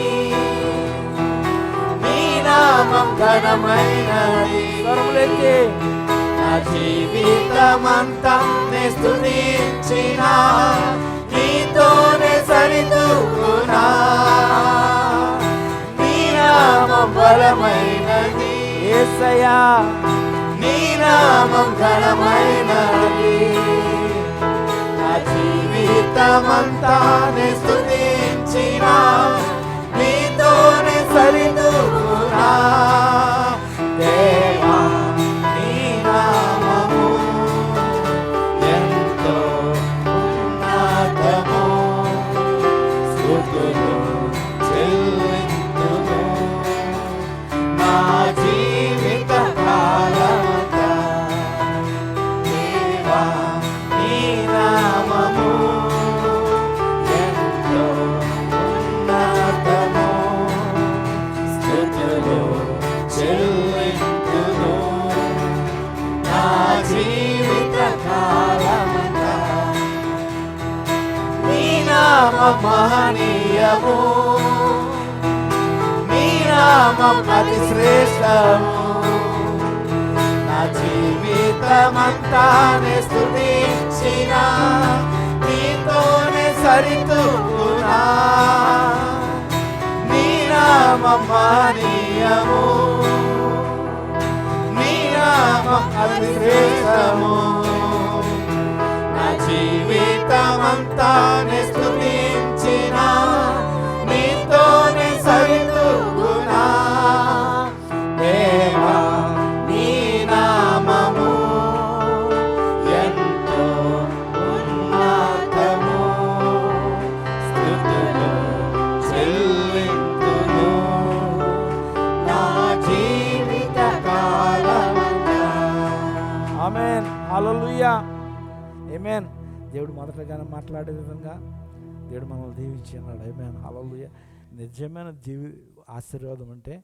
నీ నామం ఘనమైనది. స్వరములెత్తి నా జీవితమంతా నే స్తుతించిన నీతోనే సరితూగునా. నీ నామం బలమైనది యేసయ్యా, నీ నామం ఘనమైనది. నా జీవితమంతా నే స్తుతించిన నీతోనే సరితూగునా. దేవా నీ నామము ఎంతో ఉన్నతము, స్తుతులు చెల్లింతును నా జీవిత కాలమంతా. దేవా నీ నామము ఎంతో ఉన్నతము, స్తుతులు చెల్లింతును నా జీవిత కాలమంతా. నీ నామం మహనీయము, నీ నామం అతి శ్రేష్టము. నా జీవితమంతా నే స్తుతించిన నీతోనే సరితూగునా. నీ నామం మహనీయము, నీ నామం అతి శ్రేష్టము. నా జీవితమంతా నే స్తుతించిన నీతోనే సరితూగునా. దేవా నీ నామము ఎంతో ఉన్నతము, స్తుతులు చెల్లింతును నా జీవిత కాలమంతా. ఆమేన్. హల్లెలూయా. ఆమేన్. దేవుడు మొదటగానే మాట్లాడే విధంగా దేవుడు మనల్ని దీవించి అన్నాడు. ఆమేన్. హల్లెలూయా. నిజమైన ఆశీర్వాదం అంటే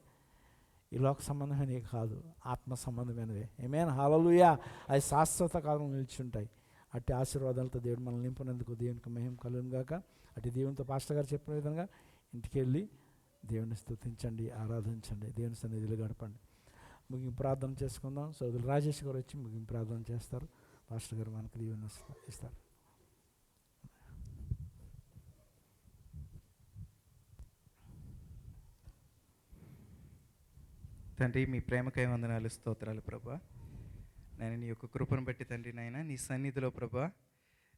ఈ లోక సంబంధమైనవి కాదు, ఆత్మ సంబంధమైనవి. ఆమేన్. హల్లెలూయా. అవి శాశ్వత కాలం నిలిచుంటాయి. అట్టి ఆశీర్వాదాలతో దేవుడు మనల్ని నింపినందుకు దేవునికి మహిమ కలుగును గాక. అట్టి దేవునితో పాస్టర్ గారు చెప్పిన విధంగా ఇంటికి వెళ్ళి దేవుని స్తుతించండి, ఆరాధించండి, దేవుని సన్నిధిలో గడపండి. ముగింపు ప్రార్థన చేసుకుందాం. సోదరులు రాజేష్ గారు వచ్చి ముగింపు ప్రార్థన చేస్తారు. పాస్టర్ గారు మనకు దీవెన ఇస్తారు. తండ్రి, మీ ప్రేమకై వందనాలు, స్తోత్రాలు ప్రభా. నేను నీ యొక్క కృపను బట్టి తండ్రి నాయన నీ సన్నిధిలో ప్రభా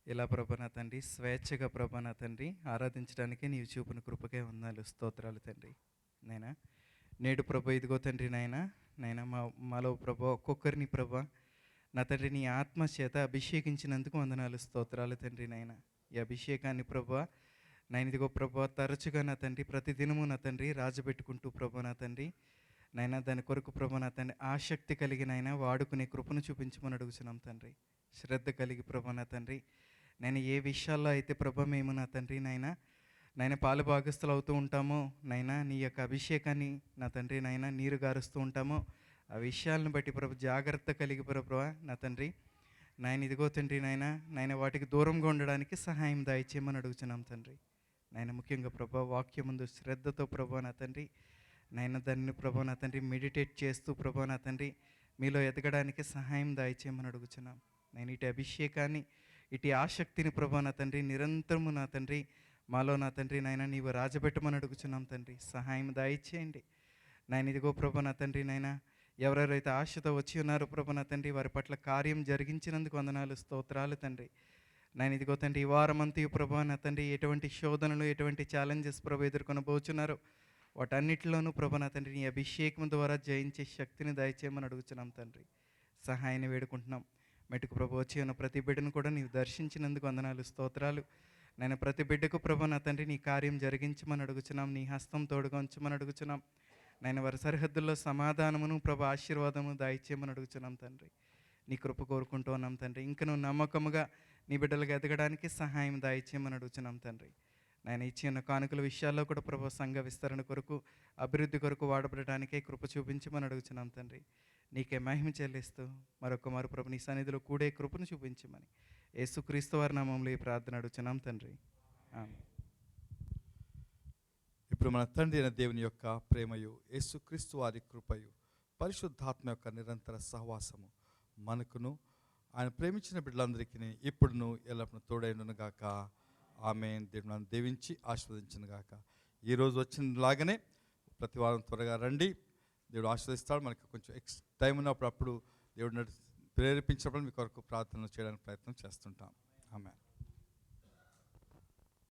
ఇలా ప్రభా నా తండ్రి స్వేచ్ఛగా ప్రభా నా తండ్రి ఆరాధించడానికి నీవు చూపిన కృపకే వందనాలు, స్తోత్రాలు తండ్రి నాయన. నేడు ప్రభా ఇదిగో తండ్రి నాయన మాలో ప్రభా ఒక్కొక్కరిని ప్రభా నా తండ్రి నీ ఆత్మ చేత అభిషేకించినందుకు వందనాలు, స్తోత్రాలు తండ్రి నాయన. ఈ అభిషేకాన్ని ప్రభా నేను ఇదిగో ప్రభా తరచుగా నా తండ్రి ప్రతిదినము నా తండ్రి రాజబెట్టుకుంటూ ప్రభా నా తండ్రి నైనా దాని కొరకు ప్రభా నా తండ్రి ఆసక్తి కలిగిన అయినా వాడుకునే కృపను చూపించమని అడుగుతున్నాం తండ్రి. శ్రద్ధ కలిగి ప్రభా నా తండ్రి నేను ఏ విషయాల్లో అయితే ప్రభా మేము నా తండ్రి నైనా పాలు భాగస్థులు అవుతూ ఉంటామో నైనా నీ యొక్క అభిషేకాన్ని నా తండ్రి నైనా నీరు గారుస్తూ ఉంటామో ఆ విషయాలను బట్టి ప్రభు జాగ్రత్త కలిగి ప్రభా నా తండ్రి నాయన ఇదిగో తండ్రి నాయన వాటికి దూరంగా ఉండడానికి సహాయం దయచేయమని అడుగుతున్నాం తండ్రి. నాయన ముఖ్యంగా ప్రభా వాక్యం ముందు శ్రద్ధతో ప్రభా నా తండ్రి నాయన దాన్ని ప్రభా నా తండ్రి మెడిటేట్ చేస్తూ ప్రభా నా తండ్రి మీలో ఎదగడానికి సహాయం దయచేయమని అడుగుతున్నాం. నేను ఇటు అభిషేకాన్ని ఇటు ఆసక్తిని ప్రభా నా తండ్రి నిరంతరము నా తండ్రి మాలో నా తండ్రి నాయన నీవు రాజబెట్టమని అడుగుతున్నాం తండ్రి. సహాయం దయచేయండి నాయన ఇదిగో ప్రభా నా తండ్రి నాయన ఎవరెవరైతే ఆశతో వచ్చి ఉన్నారో ప్రభా నా తండ్రి వారి పట్ల కార్యం జరిగించినందుకు వందనాలు స్తోత్రాలు తండ్రి. నేను ఇదిగో తండ్రి ఈ వారమంతయు ప్రభా నా తండ్రి ఎటువంటి శోధనలు ఎటువంటి ఛాలెంజెస్ ప్రభు ఎదుర్కొనబోచున్నారో వాటన్నిటిలోనూ ప్రభా నా తండ్రి నీ అభిషేకం ద్వారా జయించే శక్తిని దయచేయమని అడుగుతున్నాం తండ్రి. సహాయాన్ని వేడుకుంటున్నాం. మెట్టుకు ప్రభు వచ్చి ఉన్న ప్రతి బిడ్డను కూడా నీవు దర్శించినందుకు వందనాలు స్తోత్రాలు. నేను ప్రతి బిడ్డకు ప్రభా నా తండ్రి నీ కార్యం జరిగించమని అడుగుచున్నాం. నీ హస్తం తోడుగా ఉంచమని అడుగుచున్నాం. నేను వారి సరిహద్దుల్లో సమాధానమును ప్రభు ఆశీర్వాదమును దయచేయమని అడుగుచున్నాం తండ్రి. నీ కృప కోరుకుంటూ ఉన్నాం తండ్రి. ఇంక నువ్వు నమ్మకముగా నీ బిడ్డలకు ఎదగడానికి సహాయం దయచేయమని అడుగుచున్నాం తండ్రి. నేను ఇచ్చిన కానుకల విషయాల్లో కూడా ప్రభు సంఘ విస్తరణ కొరకు అభివృద్ధి కొరకు వాడబడటానికే కృప చూపించమని అడుగుచున్నాం తండ్రి. నీకే మహిమ చెల్లిస్తూ మరొక మారు ప్రభు నీ సన్నిధిలో కూడే కృపను చూపించమని యేసుక్రీస్తు వారి నామములో ఈ ప్రార్థన అడుగుచున్నాం తండ్రి. ఆమేన్. ఇప్పుడు మన తండ్రి అయిన దేవుని యొక్క ప్రేమయు యేసుక్రీస్తు వారి కృపయు పరిశుద్ధాత్మ యొక్క నిరంతర సహవాసము మనకును ఆయన ప్రేమించిన బిడ్డలందరికీ ఇప్పుడును ఎల్లప్పుడూ తోడైండునుగాక. ఆమేన్. దేవుడు నన్ను దీవించి ఆశీర్వదించునుగాక. ఈరోజు వచ్చినలాగానే ప్రతి వారం త్వరగా రండి. దేవుడు ఆశీర్వదిస్తాడు. మనకి కొంచెం టైం ఉన్నప్పుడు దేవుడు ప్రేరేపించినప్పుడు మీ కొరకు ప్రార్థనలు చేయడానికి ప్రయత్నం చేస్తుంటాం. ఆమేన్.